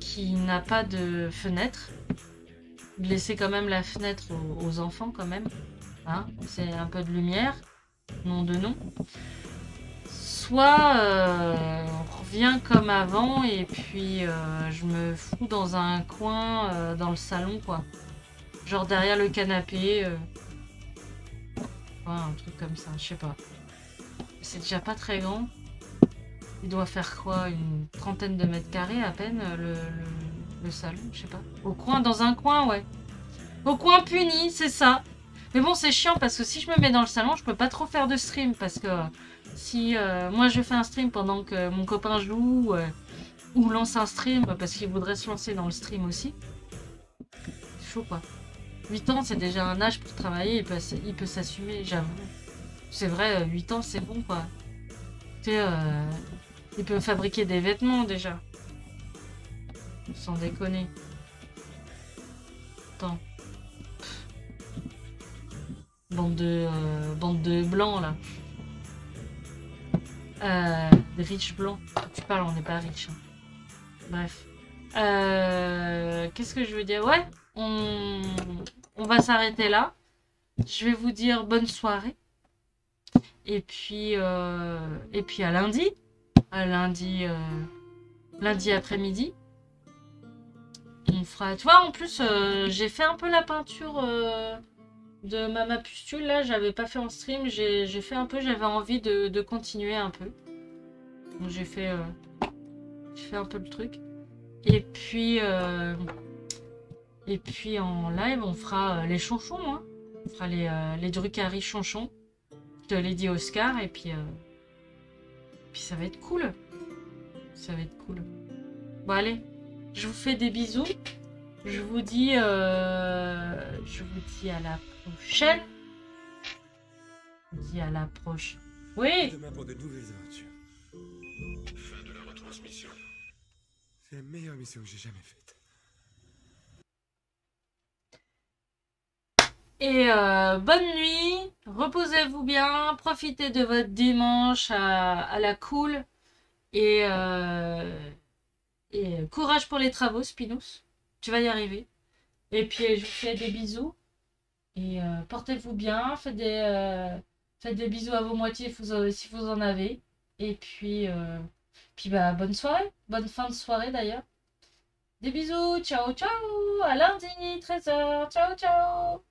Speaker 1: qui n'a pas de fenêtre. Laisser quand même la fenêtre aux enfants, quand même. Hein, c'est un peu de lumière. Nom de nom. Soit on revient comme avant et puis je me fous dans un coin dans le salon, quoi. Genre derrière le canapé. Ouais, un truc comme ça, je sais pas. C'est déjà pas très grand. Il doit faire quoi? Une 30aine de mètres carrés à peine, le salon, je sais pas. Au coin, dans un coin, ouais. Au coin puni, c'est ça. Mais bon, c'est chiant parce que si je me mets dans le salon, je peux pas trop faire de stream parce que si moi je fais un stream pendant que mon copain joue ou lance un stream parce qu'il voudrait se lancer dans le stream aussi. C'est chaud, quoi. 8 ans, c'est déjà un âge pour travailler, il peut s'assumer, j'avoue. C'est vrai, 8 ans, c'est bon, quoi. Tu sais, il peut fabriquer des vêtements, déjà. Sans déconner. Attends. Bande de blancs, là. Des riches blancs. Tu parles, on n'est pas riches. Hein. Bref. Qu'est-ce que je veux dire? Ouais, on va s'arrêter là. Je vais vous dire bonne soirée. Et puis à lundi. À lundi, lundi après-midi. On fera... Tu vois, en plus, j'ai fait un peu la peinture de ma pustule. Là, j'avais pas fait en stream. J'ai fait un peu, j'avais envie de continuer un peu. Donc j'ai fait un peu le truc. Et puis en live, on fera les chonchons. Hein. On fera les Drucari chonchons. Je te l'ai dit, Oscar. Et puis ça va être cool. Ça va être cool. Bon, allez. Je vous fais des bisous. Je vous dis à la prochaine. Je vous dis à la prochaine. Oui.
Speaker 2: Demain pour de nouvelles aventures. Fin de la retransmission. C'est la meilleure mission que j'ai jamais faite.
Speaker 1: Et bonne nuit, reposez-vous bien, profitez de votre dimanche à la cool. Et courage pour les travaux, Spinous. Tu vas y arriver. Et puis je vous fais des bisous. Et portez-vous bien, faites des bisous à vos moitiés si vous en avez. Et puis bah, bonne soirée, bonne fin de soirée d'ailleurs. Des bisous, ciao ciao, à lundi, 13h, ciao ciao.